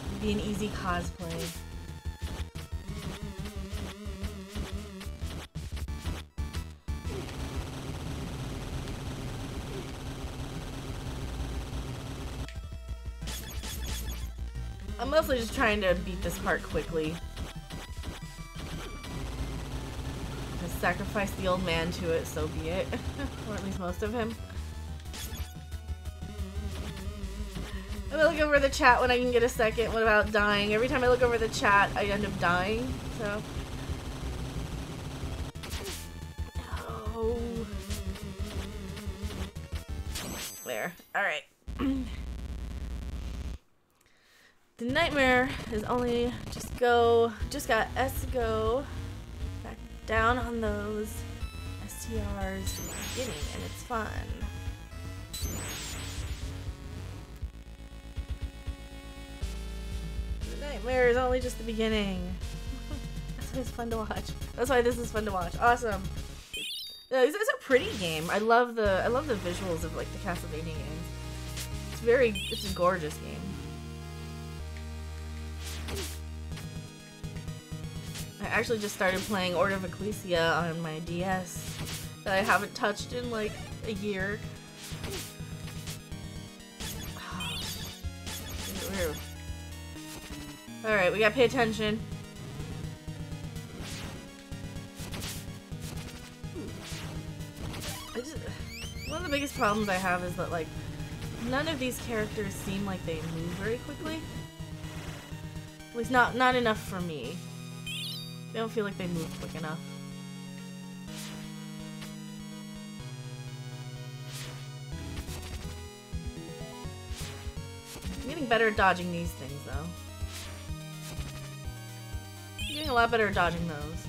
It'd be an easy cosplay. I'm mostly just trying to beat this part quickly. Just sacrifice the old man to it, so be it. Or at least most of him. I'm gonna look over the chat when I can get a second. What about dying? Every time I look over the chat, I end up dying, so... No. There. Alright. The nightmare is only just got S go back down on those STRs in the beginning, and it's fun. The nightmare is only just the beginning. That's why it's fun to watch. That's why this is fun to watch. Awesome. It's a pretty game. I love the visuals of like the Castlevania games. It's a gorgeous game. I actually just started playing Order of Ecclesia on my DS that I haven't touched in like a year. Alright, we gotta pay attention. One of the biggest problems I have is that like none of these characters seem like they move very quickly. At least not enough for me. They don't feel like they move quick enough. I'm getting better at dodging these things, though. I'm getting a lot better at dodging those.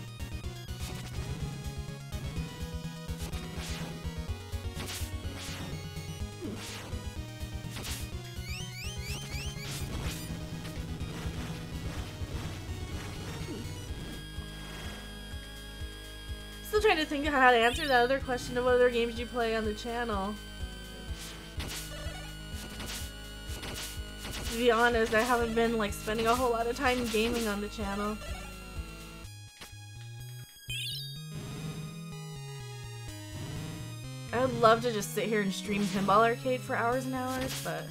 Still trying to think of how to answer that other question of what other games do you play on the channel. To be honest, I haven't been like spending a whole lot of time gaming on the channel. I would love to just sit here and stream Pinball Arcade for hours and hours, but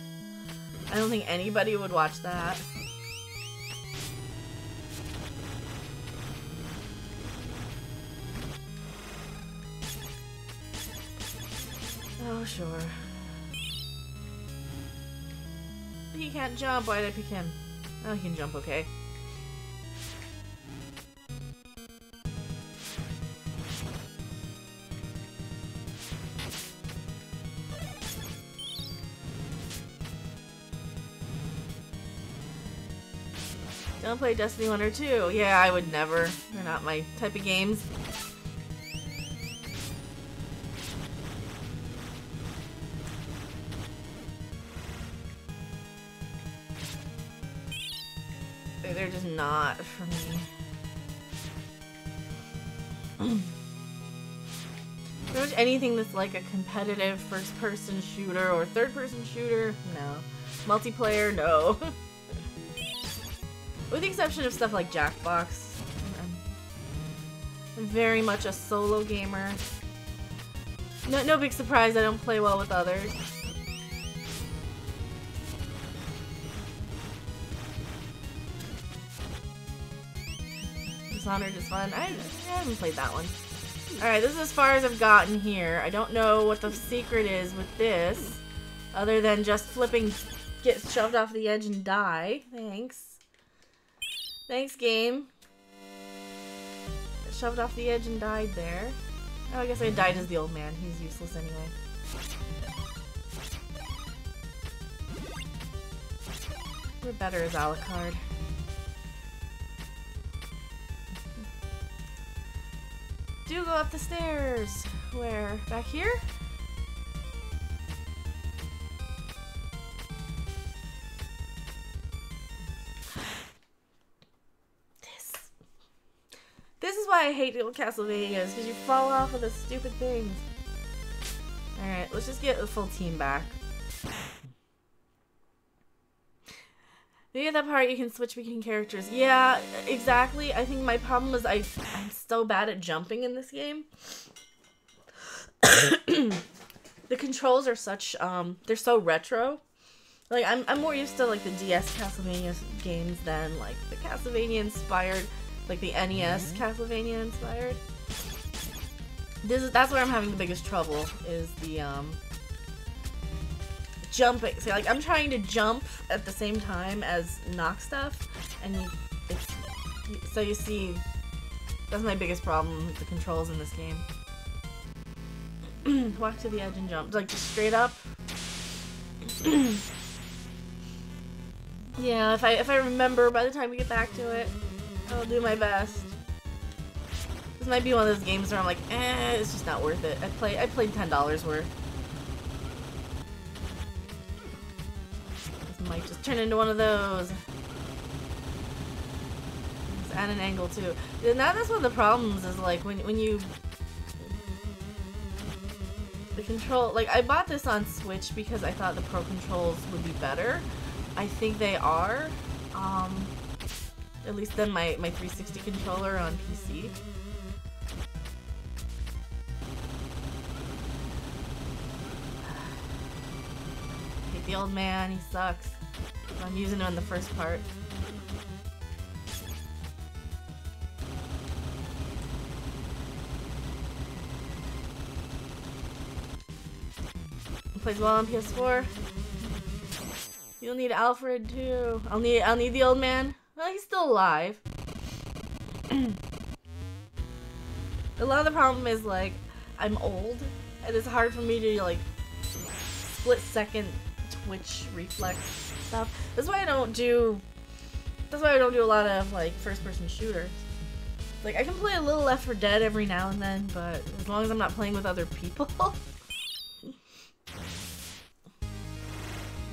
I don't think anybody would watch that. Oh, sure. He can't jump. Why did I pick him? Oh, he can jump, okay. Don't play Destiny 1 or 2. Yeah, I would never. They're not my type of games. They're just not for me. Pretty much anything that's like a competitive first-person shooter or third-person shooter, no. Multiplayer, no. With the exception of stuff like Jackbox. I'm very much a solo gamer. No big surprise I don't play well with others. Dishonored is fun. I haven't played that one. Alright, this is as far as I've gotten here. I don't know what the secret is with this. Other than just flipping, get shoved off the edge and die. Thanks. Thanks, game. Shoved off the edge and died there. Oh, I guess I died as the old man. He's useless anyway. We're better as Alucard. Do go up the stairs. Where? Back here? This is why I hate Castlevania, because you fall off of the stupid things. Alright, let's just get the full team back. You get that part you can switch between characters. Yeah, exactly. I think my problem is I'm so bad at jumping in this game. The controls are such, they're so retro. Like, I'm more used to, like, the DS Castlevania games than, like, the Castlevania inspired, like, the NES Castlevania inspired. That's where I'm having the biggest trouble, is the, jumping. So, like, I'm trying to jump at the same time as knock stuff, and so you see, that's my biggest problem with the controls in this game. Walk to the edge and jump. Like, just straight up. Yeah, if I remember by the time we get back to it, I'll do my best. This might be one of those games where I'm like, it's just not worth it. I played $10 worth. This might just turn into one of those. It's at an angle too. Now that's one of the problems is like when you the control, like I bought this on Switch because I thought the Pro controls would be better. I think they are. At least than my 360 controller on PC. Hate the old man, he sucks. I'm using him in the first part. He plays well on PS4. You'll need Alfred too. I'll need the old man. Well, he's still alive. A lot of the problem is like I'm old and it's hard for me to like split second twitch reflex stuff. That's why I don't do a lot of like first person shooters. Like I can play a little Left 4 Dead every now and then, but as long as I'm not playing with other people.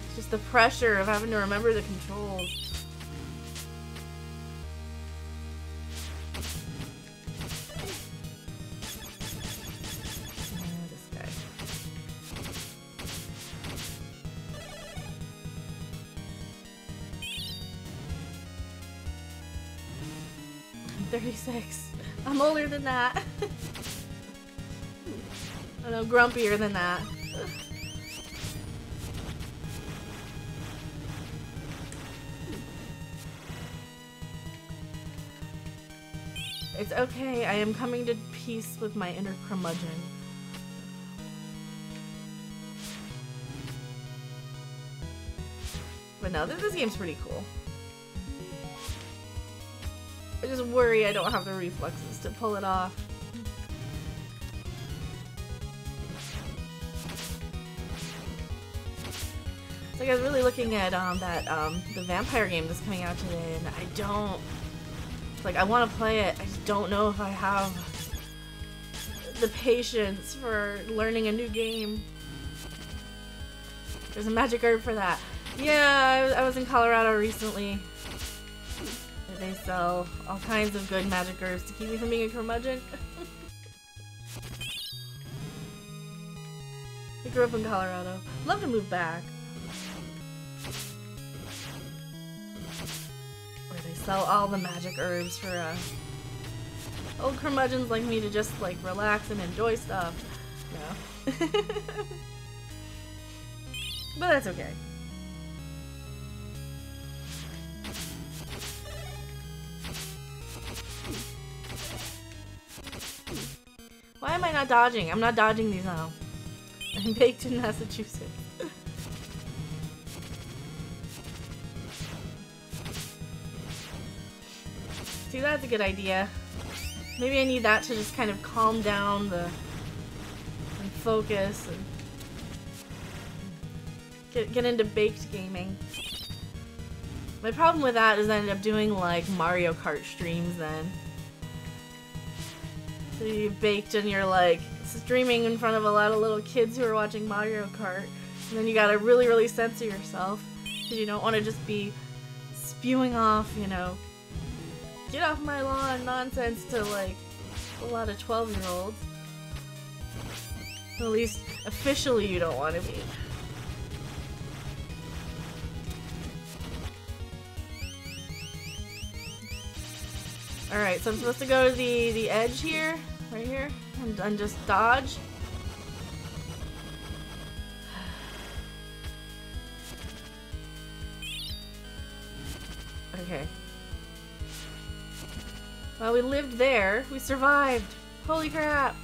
It's just the pressure of having to remember the controls. This guy. 36. I'm older than that. I know, grumpier than that. It's okay, I am coming to peace with my inner curmudgeon. But no, this game's pretty cool. I just worry I don't have the reflexes to pull it off. Like, I was really looking at the vampire game that's coming out today, and I don't... Like, I want to play it, I just don't know if I have the patience for learning a new game. There's a magic herb for that. Yeah, I was in Colorado recently. They sell all kinds of good magic herbs to keep me from being a curmudgeon. I grew up in Colorado. Love to move back. Where they sell all the magic herbs for old curmudgeons like me to just like relax and enjoy stuff. No. But that's okay. Why am I not dodging? I'm not dodging these now. I'm baked in Massachusetts. See, that's a good idea. Maybe I need that to just kind of calm down and focus and get into baked gaming. My problem with that is I ended up doing like Mario Kart streams then. So you baked and you're like streaming in front of a lot of little kids who are watching Mario Kart, and then you gotta really, really censor yourself because you don't want to just be spewing off, you know, get off my lawn nonsense to like a lot of 12-year-olds. At least officially you don't want to be. Alright, so I'm supposed to go to the edge here, right here, and just dodge. Okay. Well, we lived there. We survived. Holy crap.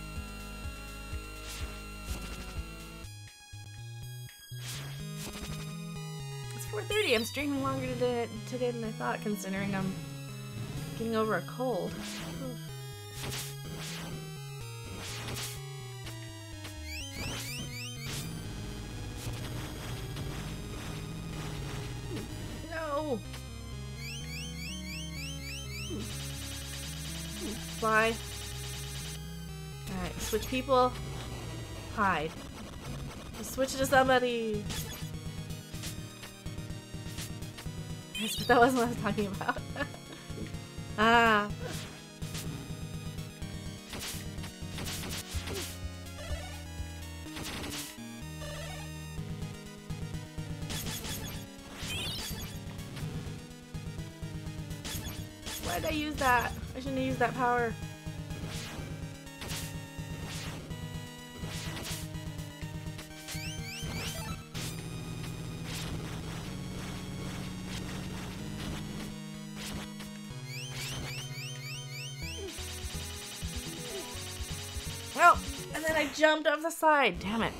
It's 4:30. I'm streaming longer today than I thought, considering I'm getting over a cold. No! Fly. Alright, switch people. Hide. Just switch to somebody. Yes, but that wasn't what I was talking about. Ah. Why did I use that? I shouldn't have used that power. Well, and then I jumped off the side. Damn it.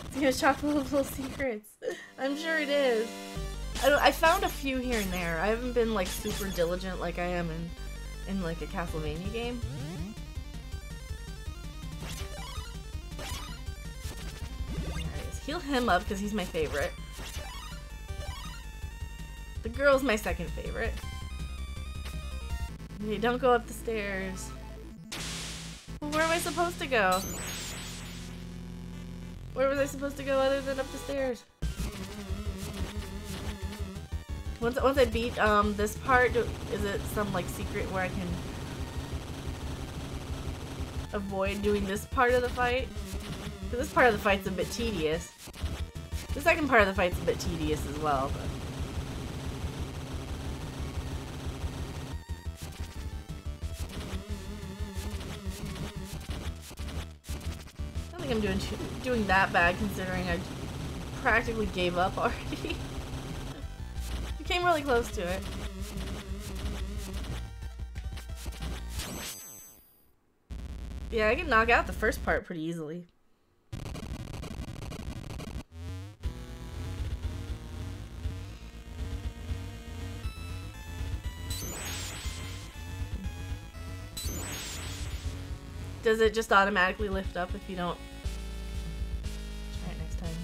It's gonna chock full of little secrets. I'm sure it is. I found a few here and there. I haven't been like super diligent like I am in like a Castlevania game. Alright, let's heal him up because he's my favorite. The girl's my second favorite. Hey, don't go up the stairs. Well, where am I supposed to go? Where was I supposed to go other than up the stairs? Once I beat this part, is it some like secret where I can avoid doing this part of the fight? Because this part of the fight's a bit tedious. The second part of the fight's a bit tedious as well, but... I don't think I'm doing that bad considering I practically gave up already. I came really close to it. Yeah, I can knock out the first part pretty easily. Does it just automatically lift up if you don't? Try it next time.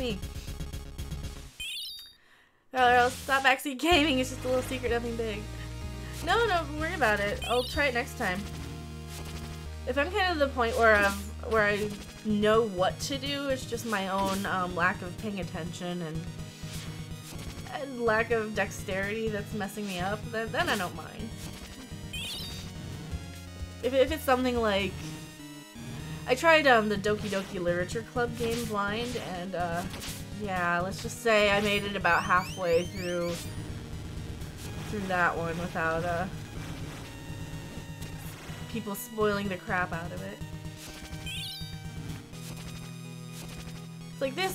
me. Or else stop backseat gaming. It's just a little secret, nothing big. No, don't worry about it. I'll try it next time. If I'm kind of the point where I know what to do, it's just my own lack of paying attention and lack of dexterity that's messing me up, then I don't mind. If it's something like, I tried the Doki Doki Literature Club game blind, and yeah, let's just say I made it about halfway through that one without people spoiling the crap out of it. It's like this,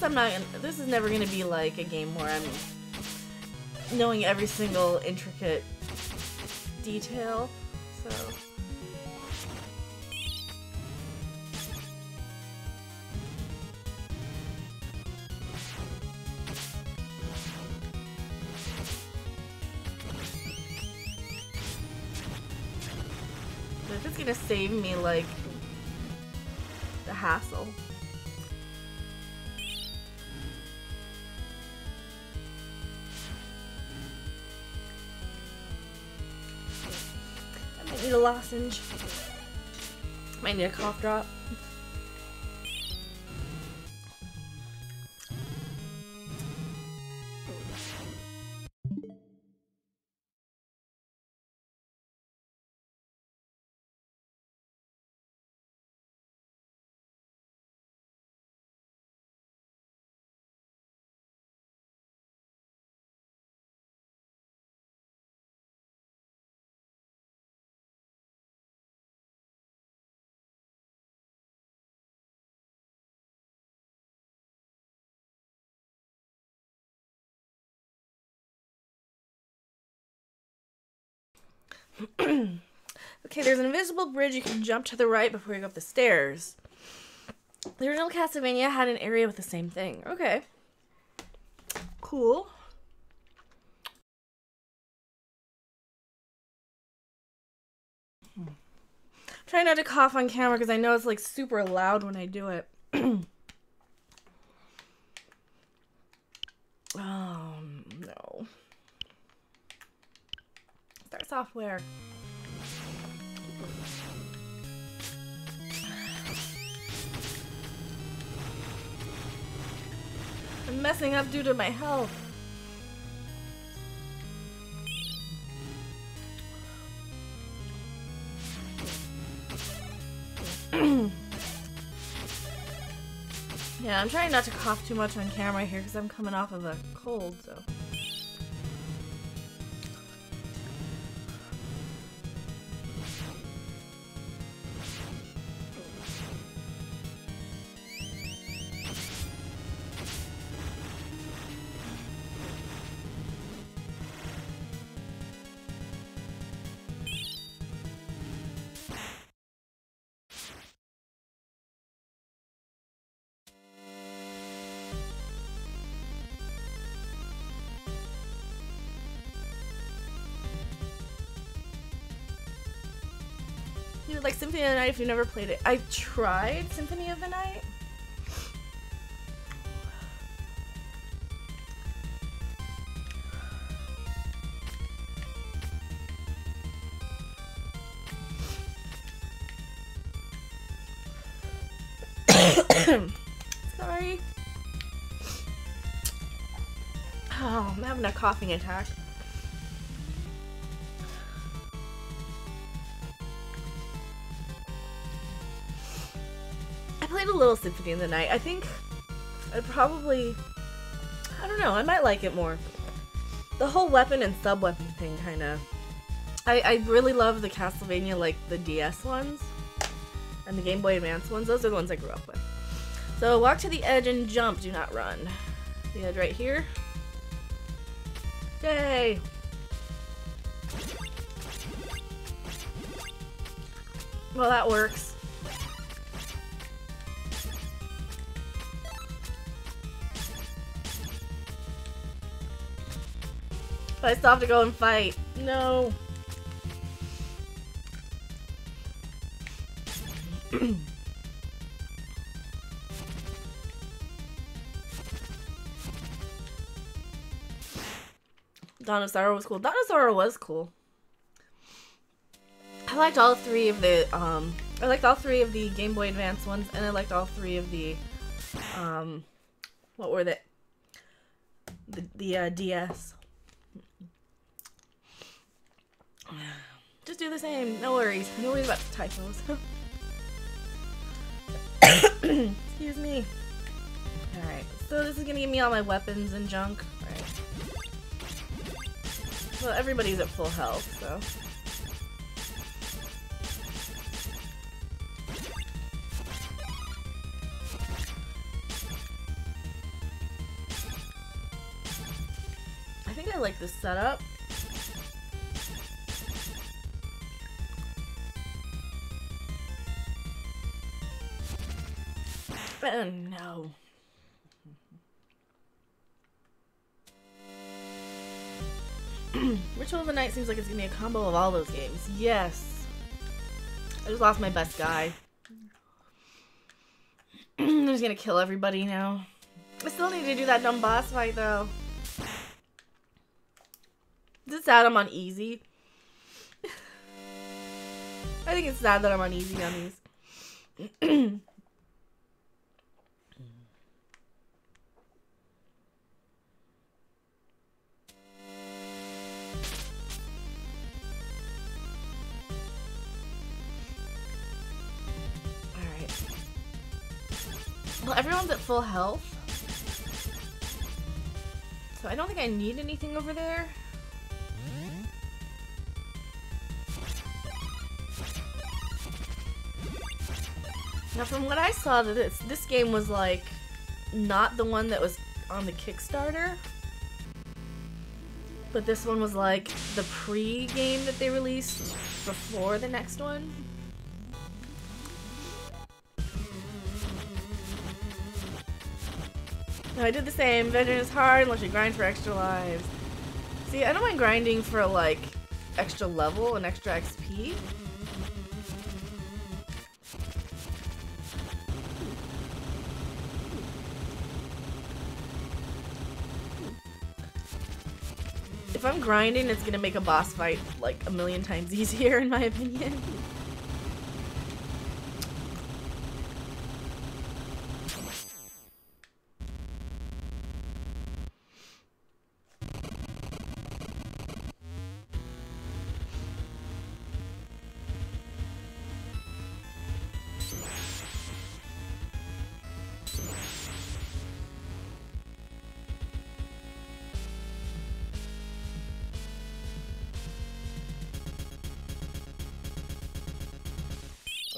this is never gonna be like a game where I'm knowing every single intricate detail, so. But if it's gonna save me, like, the hassle. I might need a lozenge. Might need a cough drop. Okay, there's an invisible bridge you can jump to the right before you go up the stairs. The original Castlevania had an area with the same thing. Okay. Cool. Try not to cough on camera because I know it's like super loud when I do it. Oh, no. Start software. I'm messing up due to my health. Yeah, I'm trying not to cough too much on camera here because I'm coming off of a cold, so. You would like Symphony of the Night if you've never played it. I tried Symphony of the Night. Sorry. Oh, I'm having a coughing attack. I played a little Symphony of the Night. I think I'd probably, I don't know, I might like it more. The whole weapon and sub-weapon thing kind of, I really love the Castlevania, like the DS ones and the Game Boy Advance ones. Those are the ones I grew up with. So walk to the edge and jump, do not run. The edge right here. Yay! Well, that works. But I still have to go and fight. No. Dinosaur was cool. Dinosaur was cool. I liked all three of the Game Boy Advance ones, and I liked all three of the what were they? The DS. Just do the same. No worries. No worries about the typos. Excuse me. Alright, so this is gonna give me all my weapons and junk. Alright. Well, everybody's at full health, so. I think I like this setup. Oh no. Ritual of the Night seems like it's gonna be a combo of all those games. Yes. I just lost my best guy. I'm just gonna kill everybody now. I still need to do that dumb boss fight though. Is it sad I'm on easy? I think it's sad that I'm on easy on these. Well, everyone's at full health, so I don't think I need anything over there. Now, from what I saw, this game was like not the one that was on the Kickstarter, but this one was like the pre-game that they released before the next one. I did the same. Veteran is hard unless you grind for extra lives. See, I don't mind grinding for like extra level and extra XP. If I'm grinding, it's gonna make a boss fight like a million times easier, in my opinion.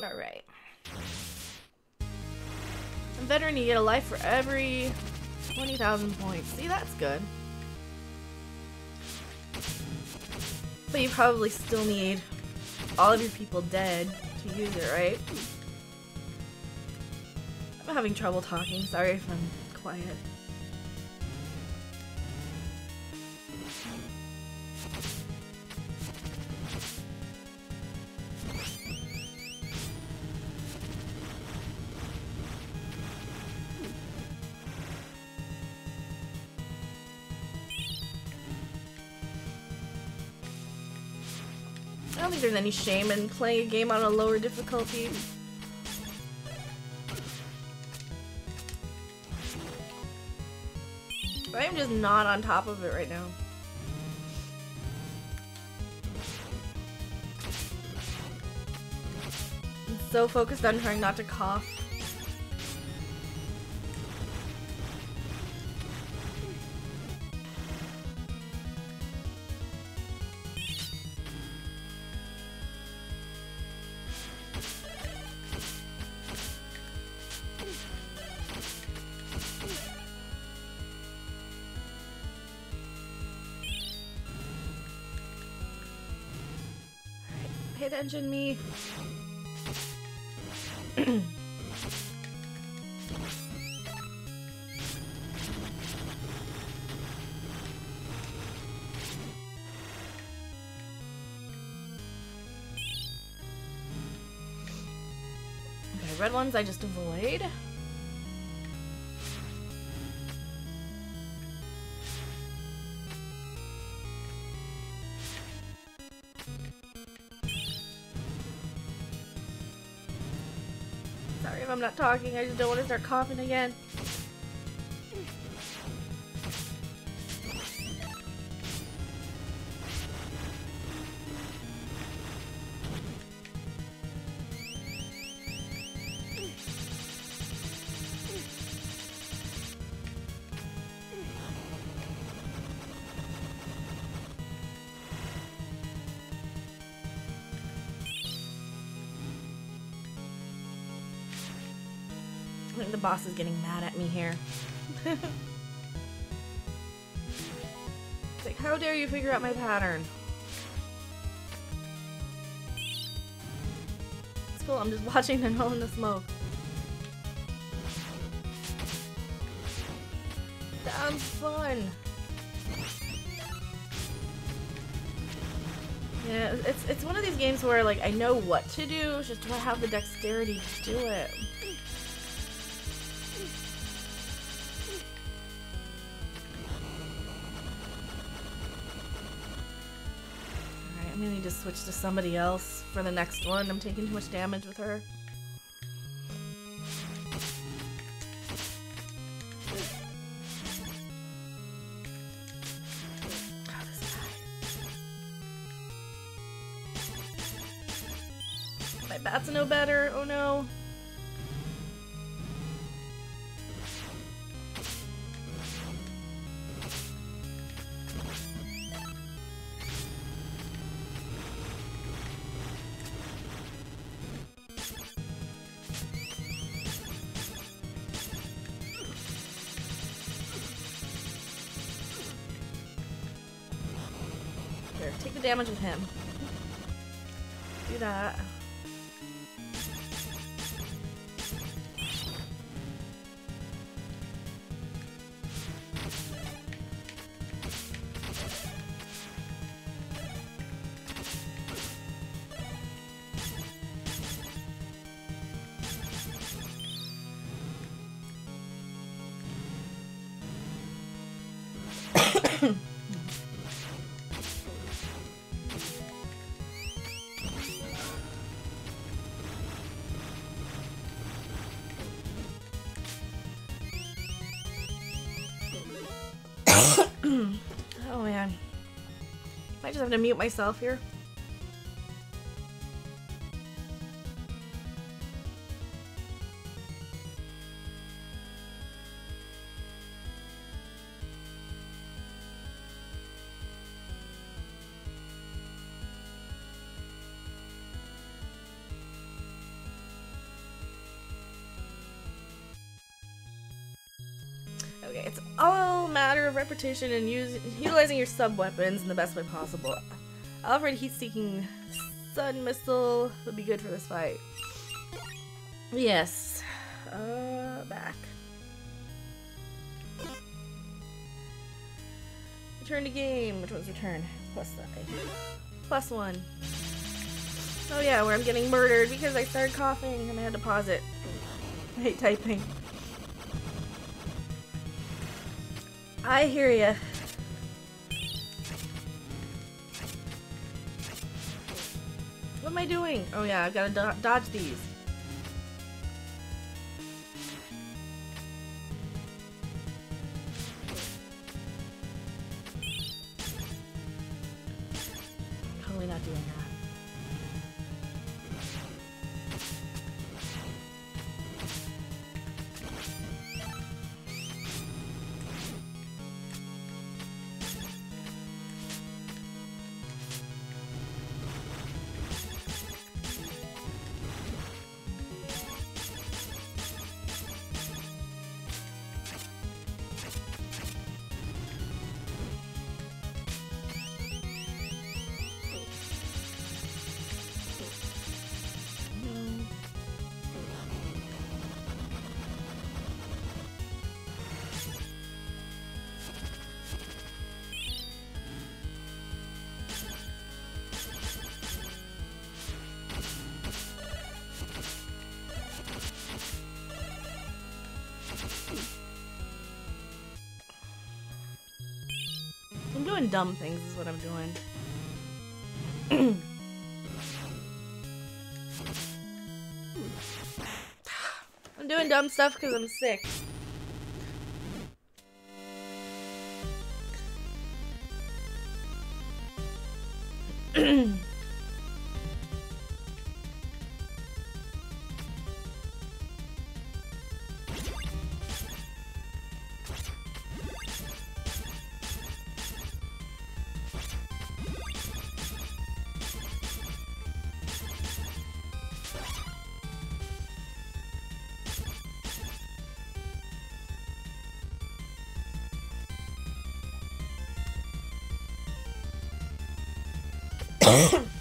Alright. And veteran, you get a life for every 20,000 points. See, that's good. But you probably still need all of your people dead to use it, right? I'm having trouble talking. Sorry if I'm quiet. I don't think there's any shame in playing a game on a lower difficulty. I am just not on top of it right now. I'm so focused on trying not to cough. Pay attention, me. Okay, red ones I just avoid. Sorry if I'm not talking, I just don't want to start coughing again. I think the boss is getting mad at me here. It's like, how dare you figure out my pattern? It's cool, I'm just watching and rolling the smoke. Sounds fun. Yeah, it's one of these games where like I know what to do, it's just do I have the dexterity to do it? Alright, I'm gonna need to switch to somebody else for the next one. I'm taking too much damage with her. My bats know better. Oh no. Here, take the damage with him. Do that. Oh man. I just have to mute myself here. Okay, it's all a matter of repetition and utilizing your sub-weapons in the best way possible. Alfred heat-seeking sun missile would be good for this fight. Yes. Back. Return to game. Which one's return? Plus side. +1. Oh yeah, where I'm getting murdered because I started coughing and I had to pause it. I hate typing. I hear ya. What am I doing? Oh yeah, I've got to dodge these. Totally not doing that. I'm doing dumb things is what I'm doing. doing dumb stuff because I'm sick.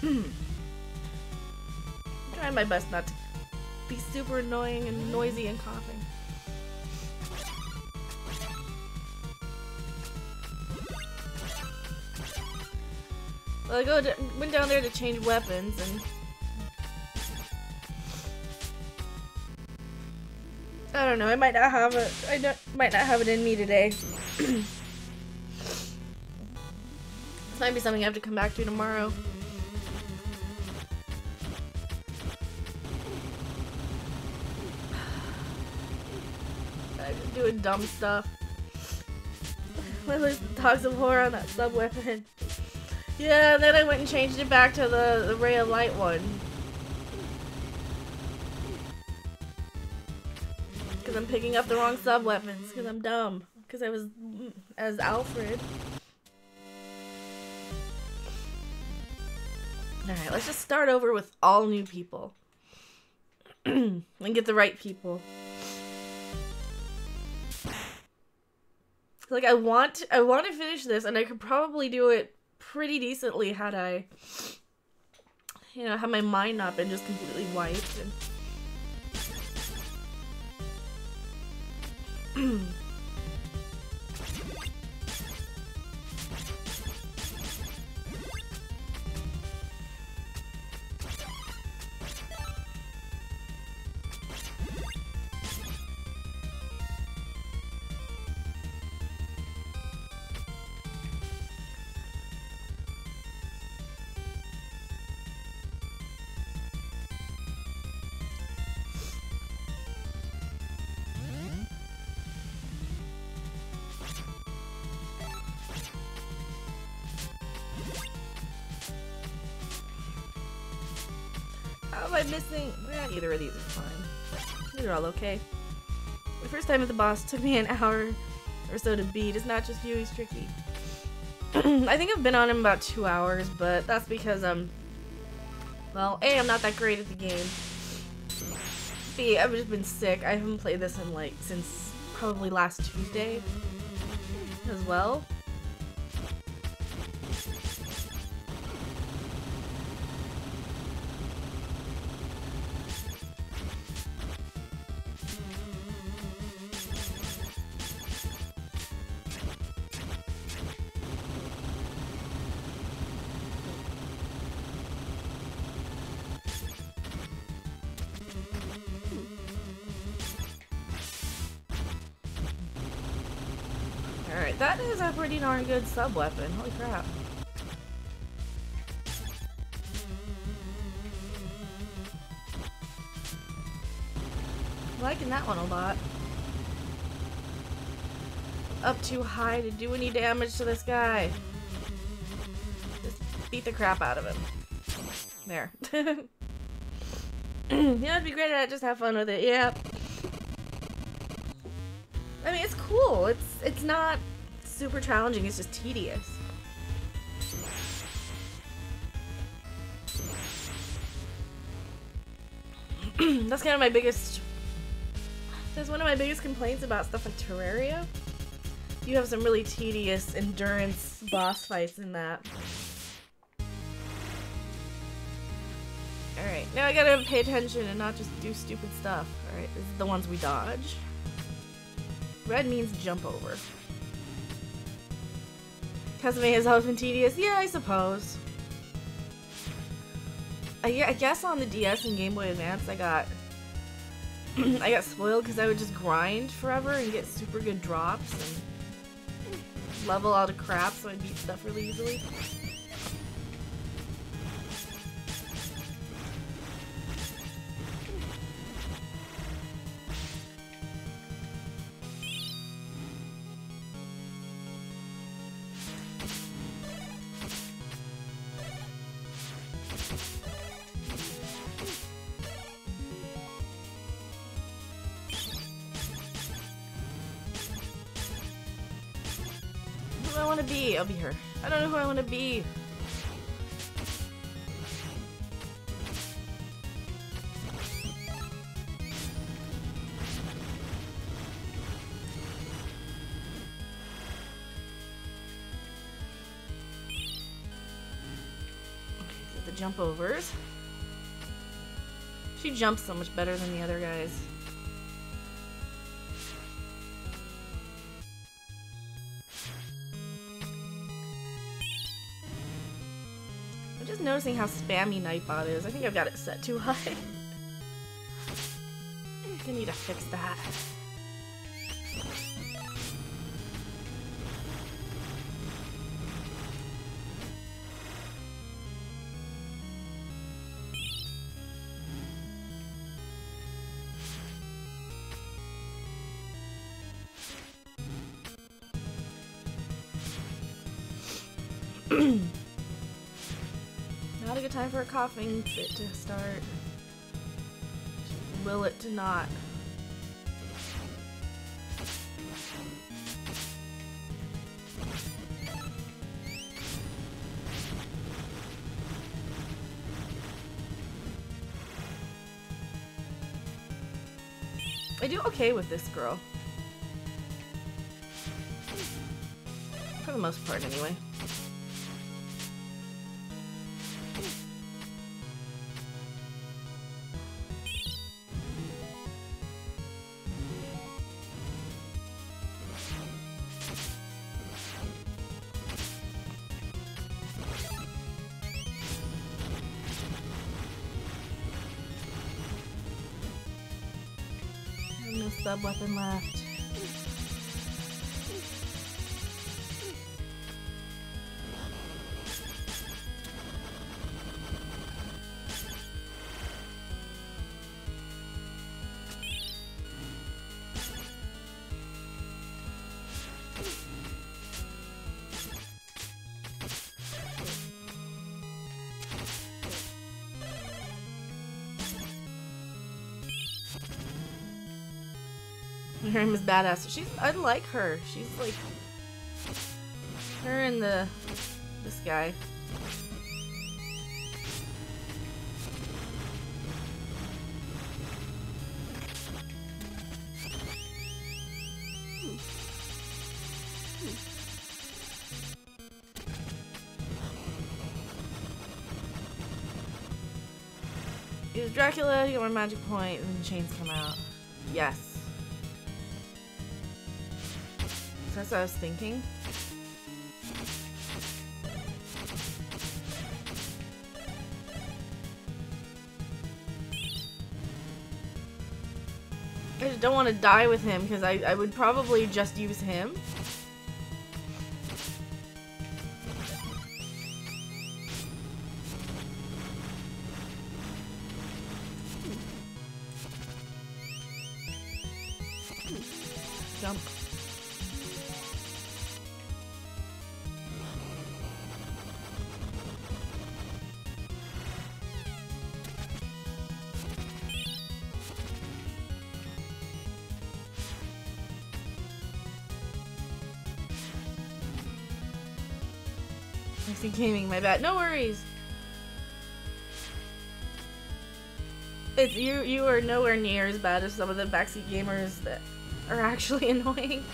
I'm trying my best not to be super annoying and noisy and coughing. Well, I went down there to change weapons and I don't know. I might not have it. Might not have it in me today. This might be something I have to come back to tomorrow. I'm just doing dumb stuff. There's Dogs of Horror on that sub weapon. Yeah, and then I went and changed it back to the Ray of Light one. Because I'm picking up the wrong sub weapons. Because I'm dumb. Because I was as Alfred. Alright, let's just start over with all new people. And get the right people. Like, I want to finish this, and I could probably do it pretty decently had I, you know, had my mind not been just completely wiped. And how am I missing? Well, either of these are fine. These are all okay. The first time at the boss took me an hour or so to beat. It's not just you, he's tricky. I think I've been on him about 2 hours, but that's because well, A, I'm not that great at the game. B, I've just been sick. I haven't played this in like since probably last Tuesday as well. Alright, that is a pretty darn good sub-weapon. Holy crap. I'm liking that one a lot. Up too high to do any damage to this guy. Just beat the crap out of him. There. Yeah, it'd be great at it, just have fun with it. Yep. I mean, it's cool. It's not super challenging. It's just tedious. That's kind of my biggest... That's one of my biggest complaints about stuff like Terraria. You have some really tedious endurance boss fights in that. Alright, now I gotta pay attention and not just do stupid stuff. Alright, this is the ones we dodge. Red means jump over. Castlevania has always been tedious? Yeah, I suppose. I guess on the DS and Game Boy Advance I got spoiled because I would just grind forever and get super good drops and level out of crap so I beat stuff really easily. want to be. I'll be her. I don't know who I want to be. Okay, the jump overs. She jumps so much better than the other guys. I'm just noticing how spammy Nightbot is. I think I've got it set too high. I need to fix that. Not a good time for a coughing fit to start. Will it to not. I do okay with this girl. For the most part, anyway. No sub-weapon left. Her name is Badass. I like her. She's like her and this guy. Use Dracula, you get one magic point, and the chains come out. Yes. That's what I was thinking. I just don't want to die with him because I would probably just use him. Jump. Gaming, my bad. No worries. It's you are nowhere near as bad as some of the backseat gamers that are actually annoying.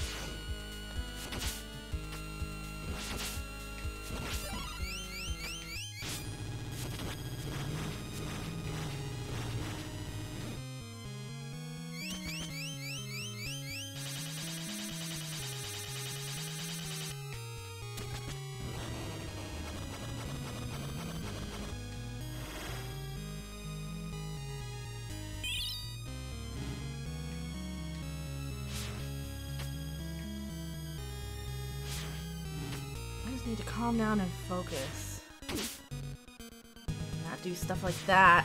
Need to calm down and focus. Not do stuff like that.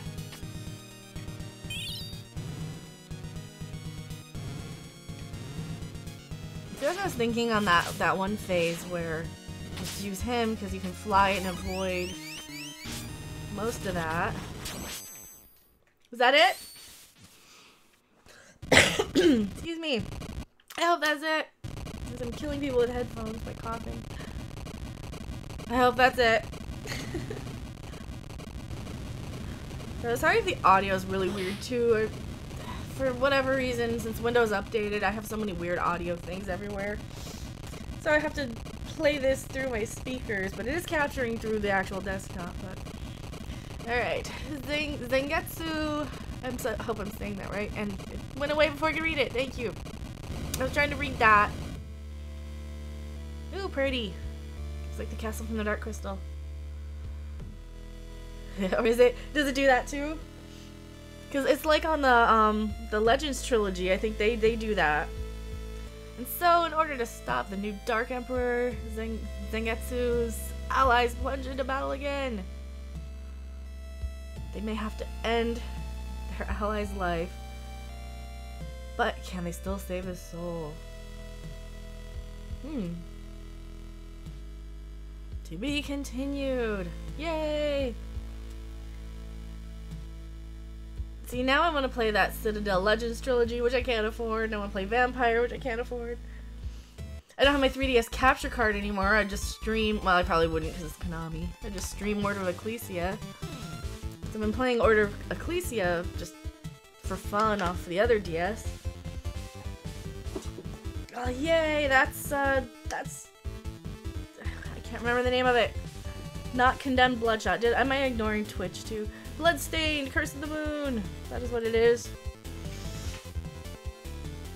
So I was thinking on that one phase where just use him because you can fly and avoid most of that. Was that it? Excuse me. I hope that's it. Because I'm killing people with headphones by coughing. I hope that's it. So sorry if the audio is really weird too. For whatever reason, since Windows updated, I have so many weird audio things everywhere. So I have to play this through my speakers, but it is capturing through the actual desktop. But alright, Zengetsu. I hope I'm saying that right. And it went away before I could read it. Thank you. I was trying to read that. Ooh, pretty. It's like the castle from the Dark Crystal. Or is it? Does it do that too? Because it's like on the Legends trilogy. I think they do that. And so, in order to stop the new Dark Emperor, Zengetsu's allies plunge into battle again. They may have to end their ally's life, but can they still save his soul? To be continued. Yay! See, now I want to play that Citadel Legends trilogy, which I can't afford. I want to play Vampire, which I can't afford. I don't have my 3DS capture card anymore. I just stream. Well, I probably wouldn't because it's Konami. I just stream Order of Ecclesia. So I've been playing Order of Ecclesia just for fun off the other DS. Oh, yay! That's I can't remember the name of it. Not Condemned Bloodshot. Am I ignoring Twitch too? Bloodstained, Curse of the Moon. That is what it is.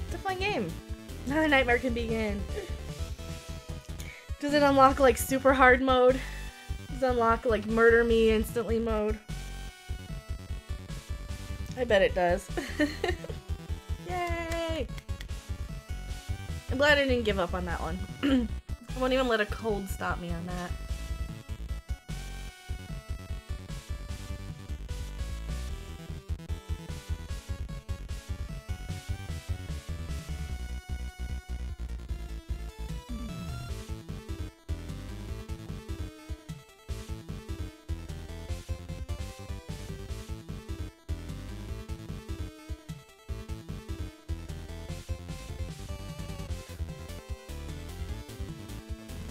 It's a fun game. Now the nightmare can begin. Does it unlock like super hard mode? Does it unlock like murder me instantly mode? I bet it does. Yay! I'm glad I didn't give up on that one. I won't even let a cold stop me on that.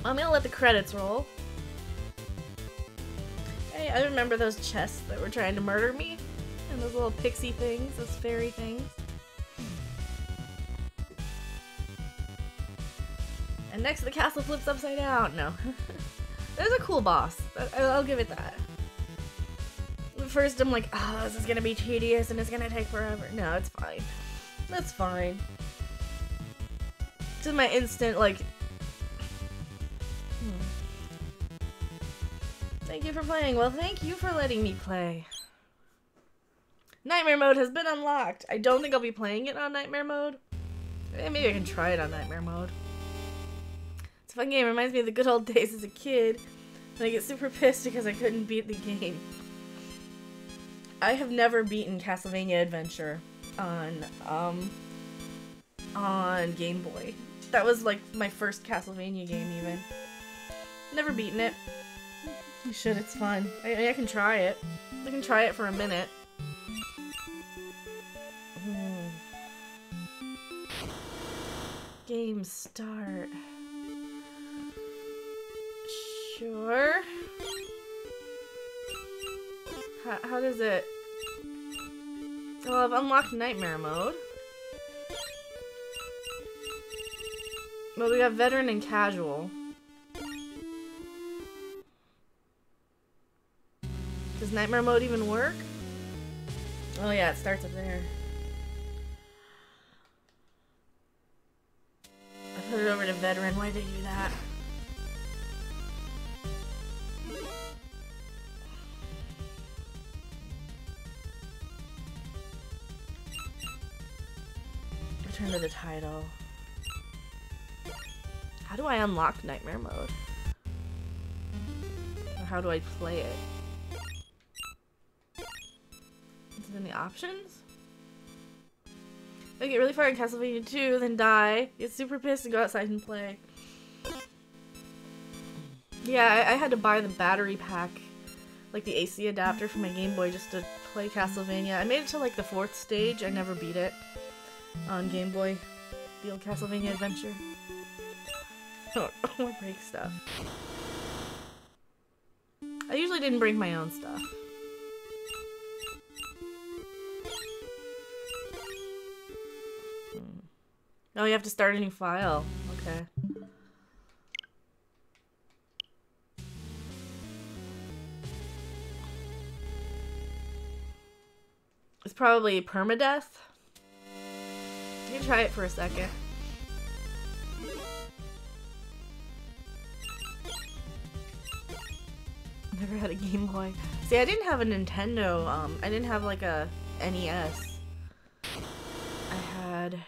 I'm gonna let the credits roll. Hey, I remember those chests that were trying to murder me. And those little pixie things, those fairy things. And next the castle flips upside down. No. There's a cool boss. I'll give it that. At first I'm like, oh, this is gonna be tedious and it's gonna take forever. No, it's fine. That's fine. Just my instant, like, Thank you for playing. Well, thank you for letting me play. Nightmare mode has been unlocked. I don't think I'll be playing it on Nightmare mode. Maybe I can try it on Nightmare mode. It's a fun game. It reminds me of the good old days as a kid. And I get super pissed because I couldn't beat the game. I have never beaten Castlevania Adventure on Game Boy. That was like my first Castlevania game even. Never beaten it. You should, it's fun. I can try it. I can try it for a minute. Game start. Sure. How does it... Well, I've unlocked Nightmare mode. But we got Veteran and Casual. Does Nightmare mode even work? Oh yeah, it starts up there. I put it over to Veteran. Why did I do that? Return to the title. How do I unlock Nightmare mode? Or how do I play it? Is it in the options? I get really far in Castlevania 2, then die, get super pissed and go outside and play. Yeah, I had to buy the battery pack, like the AC adapter for my Game Boy just to play Castlevania. I made it to like the 4th stage. I never beat it on Game Boy. The old Castlevania Adventure. Oh, more break stuff. I usually didn't bring my own stuff. Oh, you have to start a new file. Okay. It's probably permadeath. You can try it for a second. Never had a Game Boy. See, I didn't have a Nintendo. I didn't have like a NES. I had...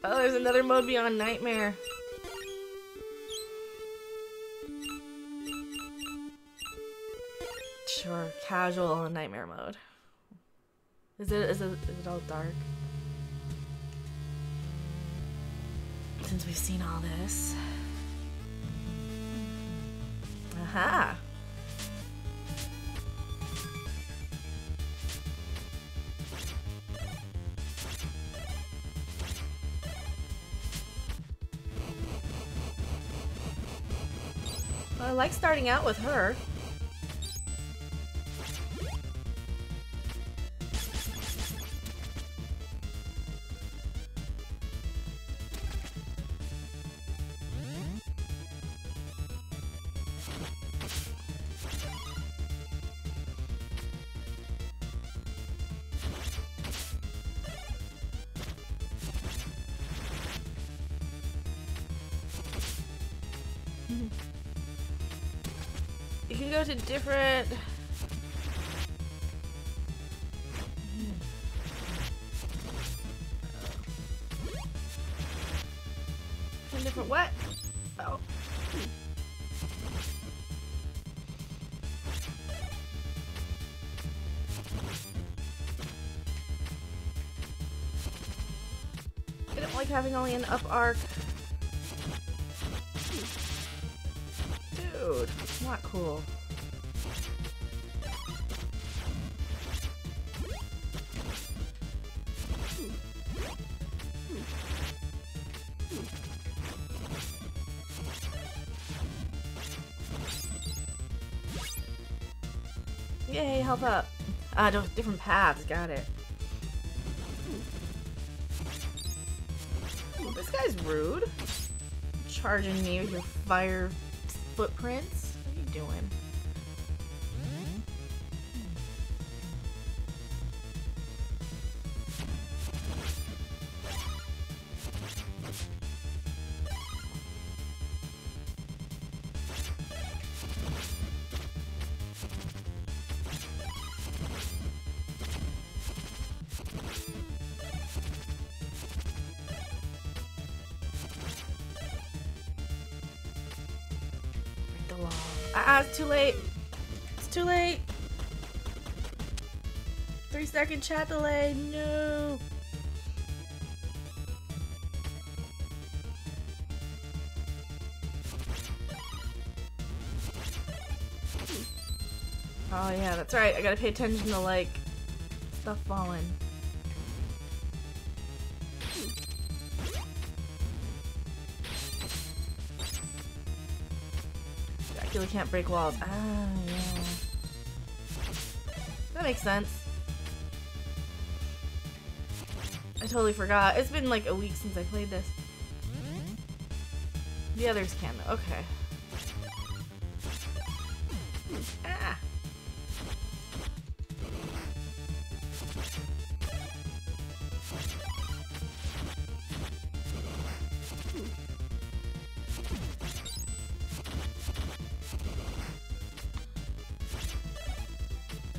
Oh, there's another mode beyond Nightmare. Sure, casual Nightmare mode. Is it all dark? Since we've seen all this. Aha! Well, I like starting out with her. You can go to different... different what? Oh. I don't like having only an up arc. Dude, not cool. Yay, help up. Different paths, got it. This guy's rude. Charging me with your fire footprints. What are you doing? It's too late. It's too late. 3-second chat delay. No. Oh yeah, that's right. I gotta pay attention to like stuff falling. Dracula can't break walls. Ah, yeah. That makes sense. I totally forgot. It's been like a week since I played this. The others can though. Okay. Ah.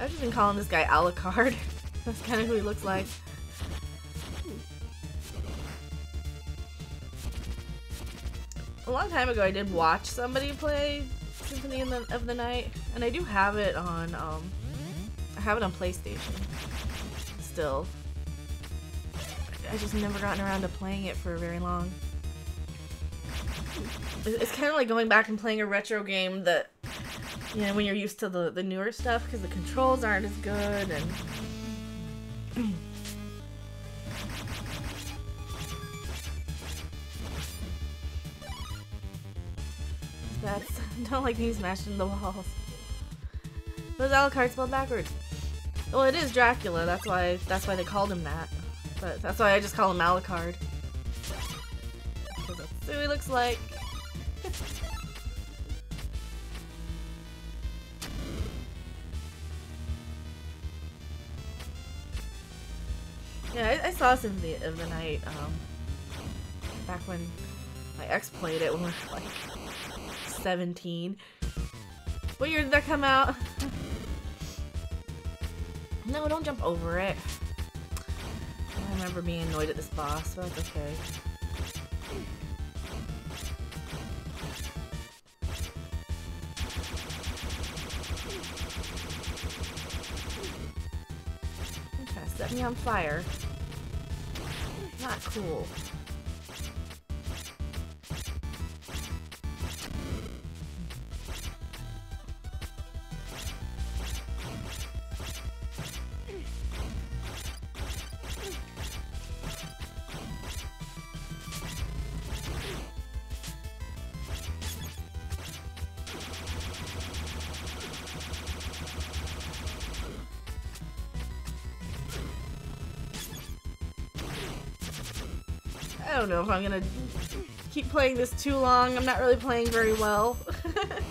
I've just been calling this guy Alucard. That's kind of who he looks like. A long time ago, I did watch somebody play Symphony of the Night, and I do have it on. I have it on PlayStation. Still, I just never gotten around to playing it for very long. It's kind of like going back and playing a retro game that, you know, when you're used to the newer stuff, because the controls aren't as good and. Don't like being smashed in the walls. Was Alucard spelled backwards? Well, it is Dracula. That's why they called him that. But that's why I just call him Alucard. Because that's who he looks like. Yeah, I saw Symphony of the Night back when my ex played it when we were like 17. What year did that come out? No, don't jump over it. I remember being annoyed at this boss, but that's okay. Okay, set me on fire. Not cool. I don't know if I'm gonna keep playing this too long. I'm not really playing very well. But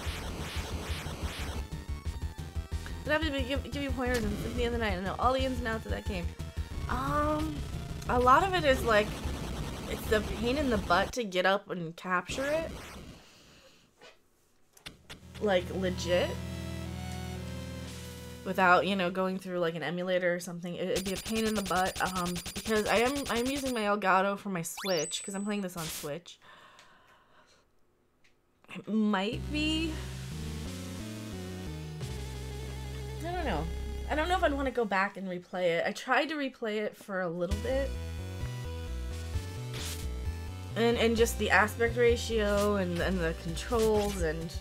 I have to give you pointers in Symphony of the Night. I know all the ins and outs of that game. A lot of it is like, it's the pain in the butt to get up and capture it. Like, legit. Without, you know, going through like an emulator or something. It'd be a pain in the butt, because I'm using my Elgato for my Switch, because I'm playing this on Switch. It might be... I don't know. I don't know if I'd want to go back and replay it. I tried to replay it for a little bit. And just the aspect ratio and the controls, and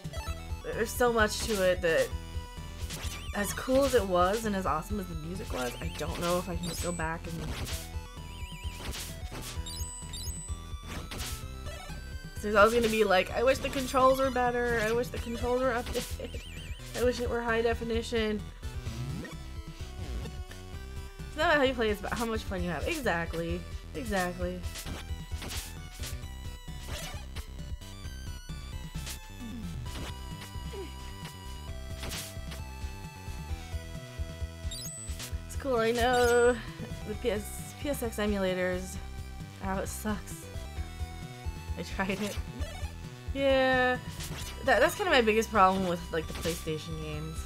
there's so much to it that... As cool as it was and as awesome as the music was, I don't know if I can just go back and... So there's always gonna be like, I wish the controls were better, I wish the controls were updated, I wish it were high definition. It's not about how you play, it's about how much fun you have. Exactly. Exactly. Cool, I know the PSX emulators, how it sucks. I tried it. Yeah, that's kind of my biggest problem with like the PlayStation games.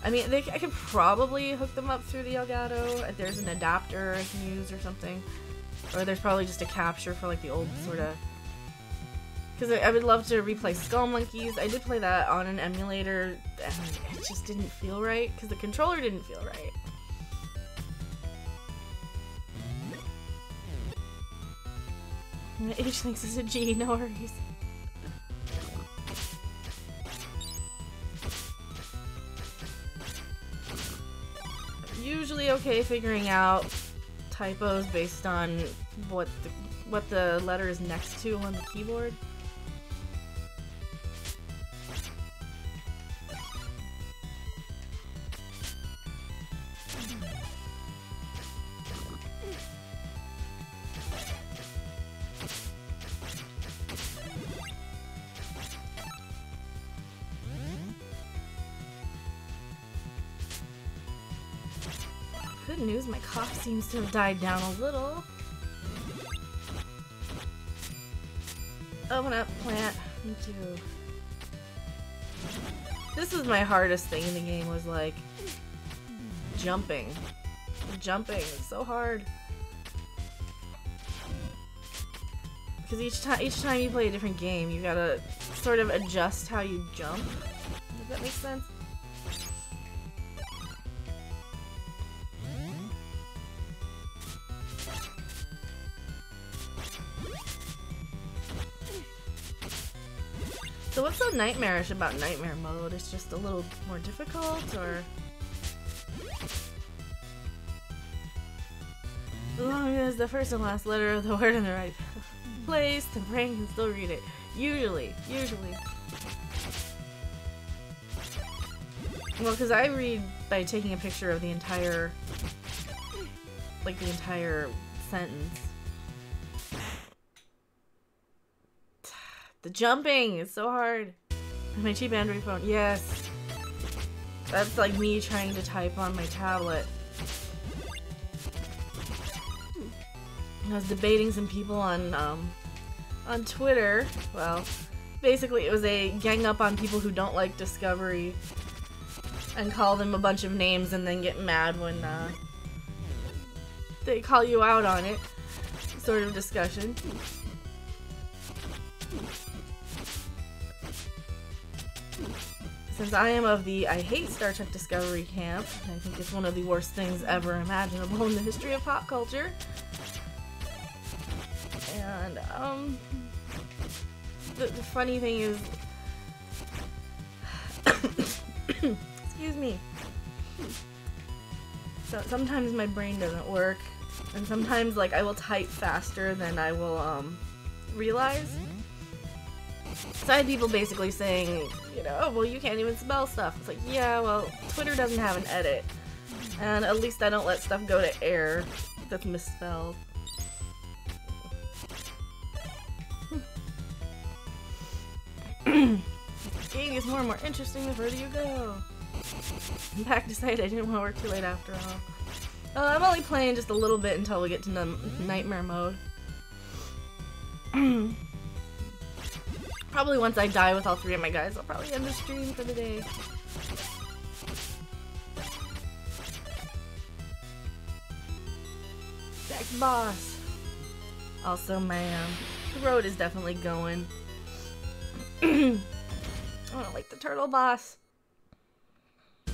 I mean, I could probably hook them up through the Elgato. There's an adapter I can use or something. Or there's probably just a capture for like the old sort of... Because I would love to replay Skull Monkeys. I did play that on an emulator and it just didn't feel right because the controller didn't feel right. H thinks it's a G, no worries. Usually okay figuring out typos based on what the letter is next to on the keyboard. Good news, my cough seems to have died down a little. Open up, plant. Me too. This was my hardest thing in the game, was like jumping. Jumping is so hard. Because each time you play a different game, you gotta sort of adjust how you jump. Does that make sense? So what's so nightmarish about nightmare mode? It's just a little more difficult, or... As long as the first and last letter of the word in the right place, the brain can still read it. Usually. Well, because I read by taking a picture of the entire, like the entire sentence. The jumping is so hard. My cheap Android phone, yes. That's like me trying to type on my tablet. I was debating some people on Twitter. Well, basically it was a gang up on people who don't like Discovery and call them a bunch of names and then get mad when they call you out on it. Sort of discussion. Since I am of the I hate Star Trek Discovery camp, I think it's one of the worst things ever imaginable in the history of pop culture. And, the funny thing is, excuse me, so sometimes my brain doesn't work, and sometimes, like, I will type faster than I will, realize. So I had people basically saying, you know, oh, well, you can't even spell stuff. It's like, yeah, well, Twitter doesn't have an edit, and at least I don't let stuff go to air that's misspelled. This game gets more and more interesting the further you go. I'm back to site. I didn't want to work too late after all. I'm only playing just a little bit until we get to nightmare mode. Probably once I die with all three of my guys, I'll probably end the stream for the day. Next boss. Also, my throat is definitely going. I don't like the turtle boss. I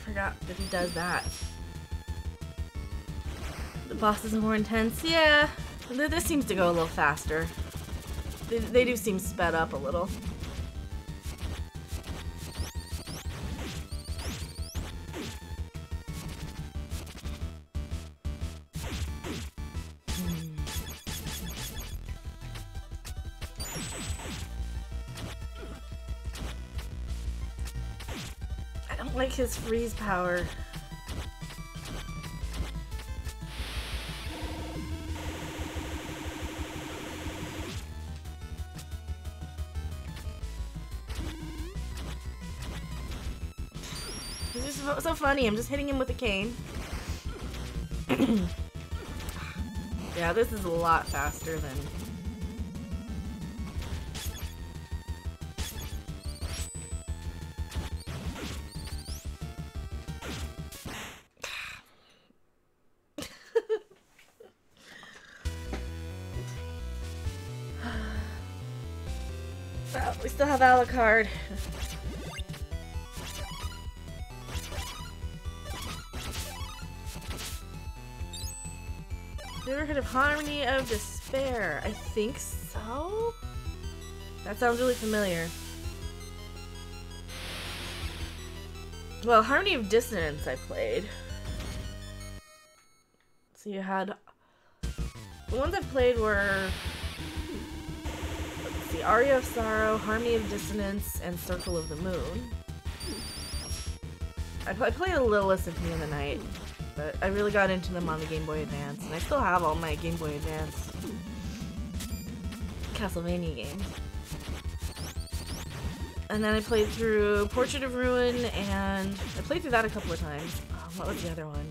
forgot that he does that. The boss is more intense. Yeah, this seems to go a little faster. They do seem sped up a little. I don't like his freeze power. It's just so funny. I'm just hitting him with a cane. Yeah, this is a lot faster than... Well, we still have Alucard. You ever heard of Harmony of Despair? I think so? That sounds really familiar. Well, Harmony of Dissonance I played. So you had... The ones I played were... Let's see, Aria of Sorrow, Harmony of Dissonance, and Circle of the Moon. I played a little Symphony of the Night. But I really got into them on the Game Boy Advance, and I still have all my Game Boy Advance Castlevania games. And then I played through Portrait of Ruin, and I played through that a couple of times. Oh, what was the other one?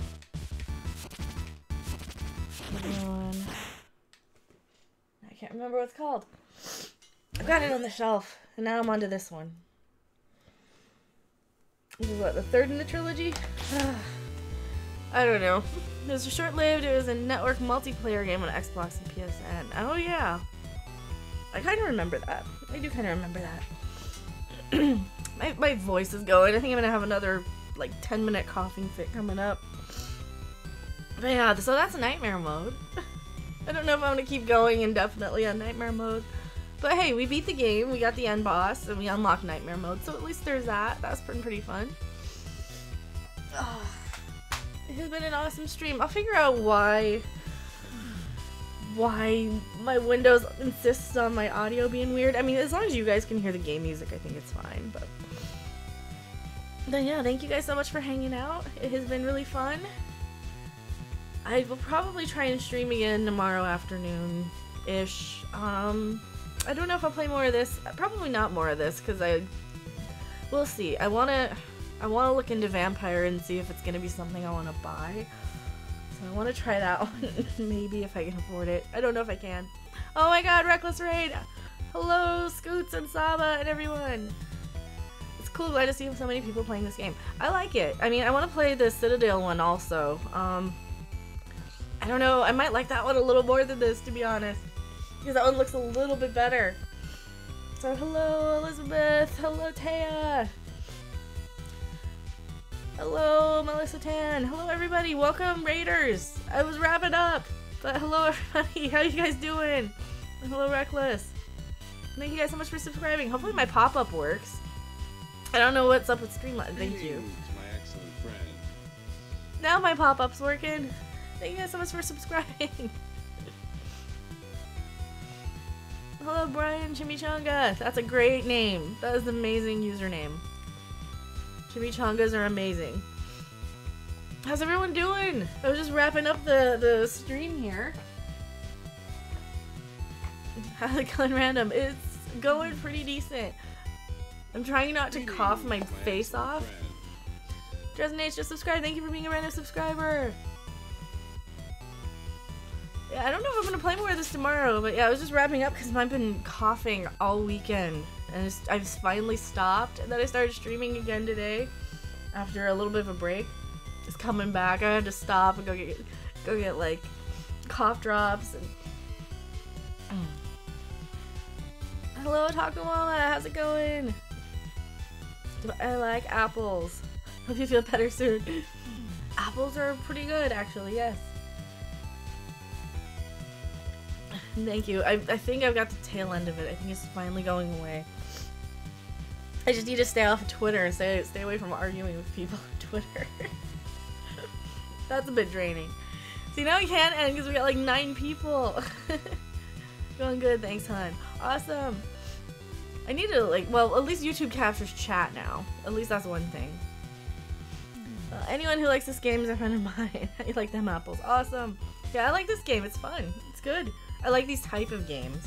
I can't remember what it's called. I've got it on the shelf, and now I'm onto this one. This is what, the third in the trilogy? I don't know. It was short-lived. It was a network multiplayer game on Xbox and PSN. Oh yeah. I kind of remember that. I do kind of remember that. my voice is going. I think I'm going to have another, like, 10-minute coughing fit coming up. But yeah, so that's Nightmare Mode. I don't know if I'm going to keep going indefinitely on Nightmare Mode. But hey, we beat the game. We got the end boss, and we unlocked Nightmare Mode. So at least there's that. That's been pretty fun. It has been an awesome stream. I'll figure out why why my Windows insists on my audio being weird. I mean, as long as you guys can hear the game music, I think it's fine, but then yeah, thank you guys so much for hanging out. It has been really fun. I will probably try and stream again tomorrow afternoon-ish. I don't know if I'll play more of this. Probably not more of this, because we'll see. I wanna look into Vampire and see if it's gonna be something I wanna buy. So I wanna try that one, maybe if I can afford it. I don't know if I can. Oh my god, Reckless Raid! Hello, Scoots and Saba and everyone! It's cool, glad to see so many people playing this game. I like it. I mean, I wanna play the Citadel one also. I don't know, I might like that one a little more than this, to be honest. Because that one looks a little bit better. So hello, Elizabeth. Hello, Taya. Hello, Melissa Tan. Hello, everybody. Welcome, Raiders. I was wrapping up. But hello, everybody. How you guys doing? Hello, Reckless. Thank you guys so much for subscribing. Hopefully my pop-up works. I don't know what's up with Streamline. Thank you. My excellent friend. Now my pop-up's working. Thank you guys so much for subscribing. Hello, Brian Chimichanga. That's a great name. That is an amazing username. Chimichangas are amazing. How's everyone doing? I was just wrapping up the stream here. How's it going, random? It's going pretty decent. I'm trying not to cough my face off. Dresden H just subscribed. Thank you for being a random subscriber. Yeah, I don't know if I'm gonna play more of this tomorrow, but yeah, I was just wrapping up because I've been coughing all weekend, and I've finally stopped. And then I started streaming again today after a little bit of a break. Just coming back, I had to stop and go get like cough drops. And hello, Taco Mama, how's it going? I like apples. Hope you feel better soon. Apples are pretty good, actually. Yes. Thank you. I think I've got the tail end of it. I think it's finally going away. I just need to stay off of Twitter and stay away from arguing with people on Twitter. That's a bit draining. See, now we can't end because we got like 9 people. Going good, thanks, hon. Awesome. I need to well, at least YouTube captures chat now. At least that's one thing. Anyone who likes this game is a friend of mine. I like them apples. Awesome. Yeah, I like this game. It's fun. It's good. I like these type of games.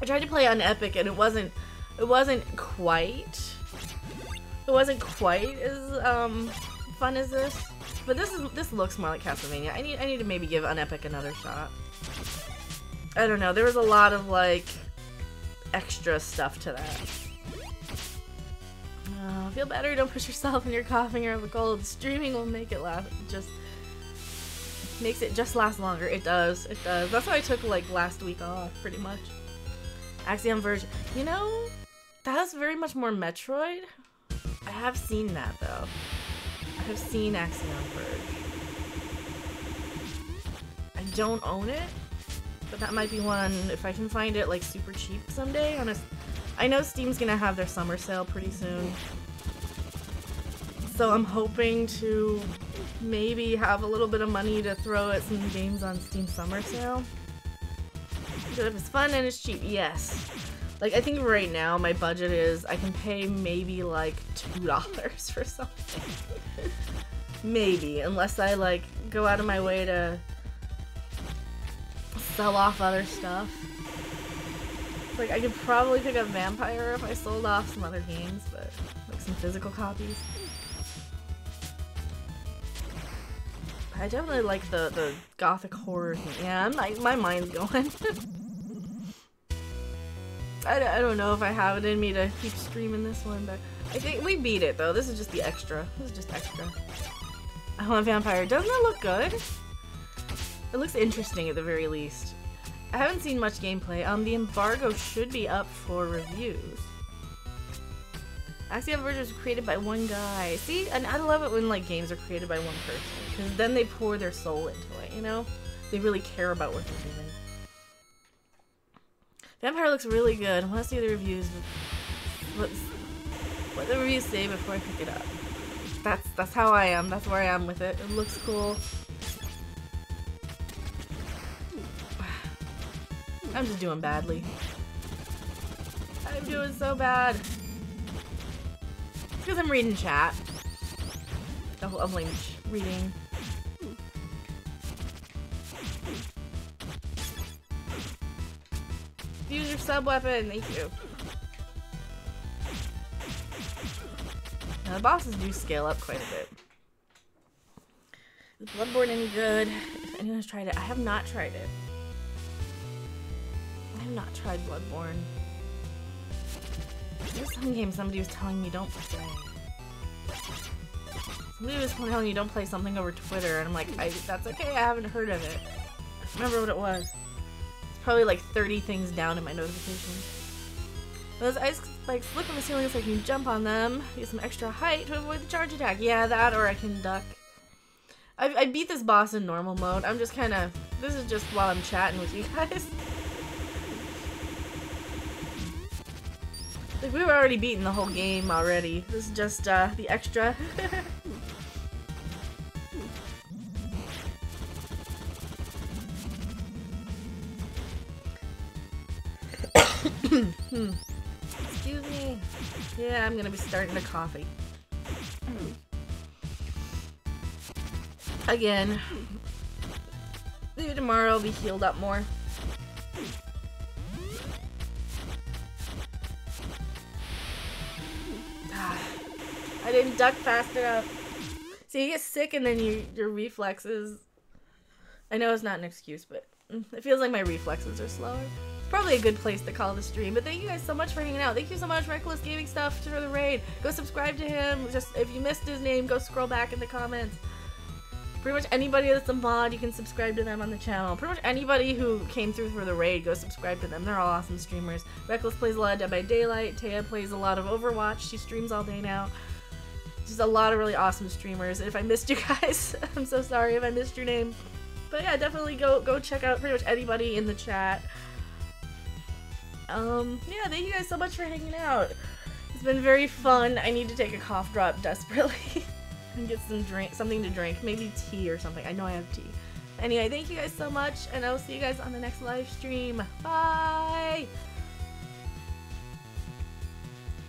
I tried to play on Epic and it wasn't quite as fun as this. But this looks more like Castlevania. I need to maybe give on Epic another shot. I don't know. There was a lot of like extra stuff to that. Feel better. Don't push yourself when you're coughing or have a cold. Streaming will make it last. Makes it just last longer. It does. It does. That's why I took like last week off, pretty much. Axiom Verge. You know, that's very much more Metroid. I have seen that though. I have seen Axiom Verge. I don't own it, but that might be one if I can find it like super cheap someday. I know Steam's gonna have their summer sale pretty soon, so I'm hoping to maybe have a little bit of money to throw at some games on Steam summer sale. But if it's fun and it's cheap, yes. Like, I think right now my budget is I can pay maybe like $2 for something. Maybe, unless I like go out of my way to sell off other stuff. Like, I could probably pick up Vampire if I sold off some other games, but like some physical copies. I definitely like the gothic horror thing. Yeah, my mind's going. I don't know if I have it in me to keep streaming this one, but I think we beat it though. This is just the extra. This is just extra. I want Vampire. Doesn't it look good? It looks interesting at the very least. I haven't seen much gameplay. The embargo should be up for reviews. Axiom Verge was created by one guy. See, and I love it when like games are created by one person, because then they pour their soul into it, you know? They really care about what they're doing. Vampire looks really good. I want to see the reviews. What the reviews say before I pick it up. That's how I am. That's where I am with it. It looks cool. I'm just doing badly. I'm doing so bad. It's because I'm reading chat. I'm like reading. Use your sub weapon, thank you. Now, the bosses do scale up quite a bit. Is Bloodborne any good? If anyone's tried it, I have not tried it. I have not tried Bloodborne. There's some game somebody was telling me don't play. Somebody was telling me don't play something over Twitter, and I'm like, that's okay, I haven't heard of it. I remember what it was. It's probably like 30 things down in my notifications. Those ice spikes flick on the ceiling so I can jump on them, use some extra height to avoid the charge attack. Yeah, that, or I can duck. I beat this boss in normal mode. I'm just kind of... This is just while I'm chatting with you guys. Like, we were already beating the whole game already. This is just the extra. Excuse me. Yeah, I'm gonna be starting to coffee. Again. Maybe tomorrow I'll be healed up more. I didn't duck fast enough. See, you get sick and then your reflexes... I know it's not an excuse, but it feels like my reflexes are slower. It's probably a good place to call the stream, but thank you guys so much for hanging out. Thank you so much, Reckless Gaming Stuff, for the raid. Go subscribe to him. Just if you missed his name, go scroll back in the comments. Pretty much anybody that's a mod, you can subscribe to them on the channel. Pretty much anybody who came through for the raid, go subscribe to them. They're all awesome streamers. Reckless plays a lot of Dead by Daylight. Taya plays a lot of Overwatch. She streams all day now. Just a lot of really awesome streamers. And if I missed you guys, I'm so sorry if I missed your name. But yeah, definitely go check out pretty much anybody in the chat. Yeah, thank you guys so much for hanging out. It's been very fun. I need to take a cough drop desperately. And get something to drink. Maybe tea or something. I know I have tea. Anyway, thank you guys so much, and I will see you guys on the next live stream. Bye!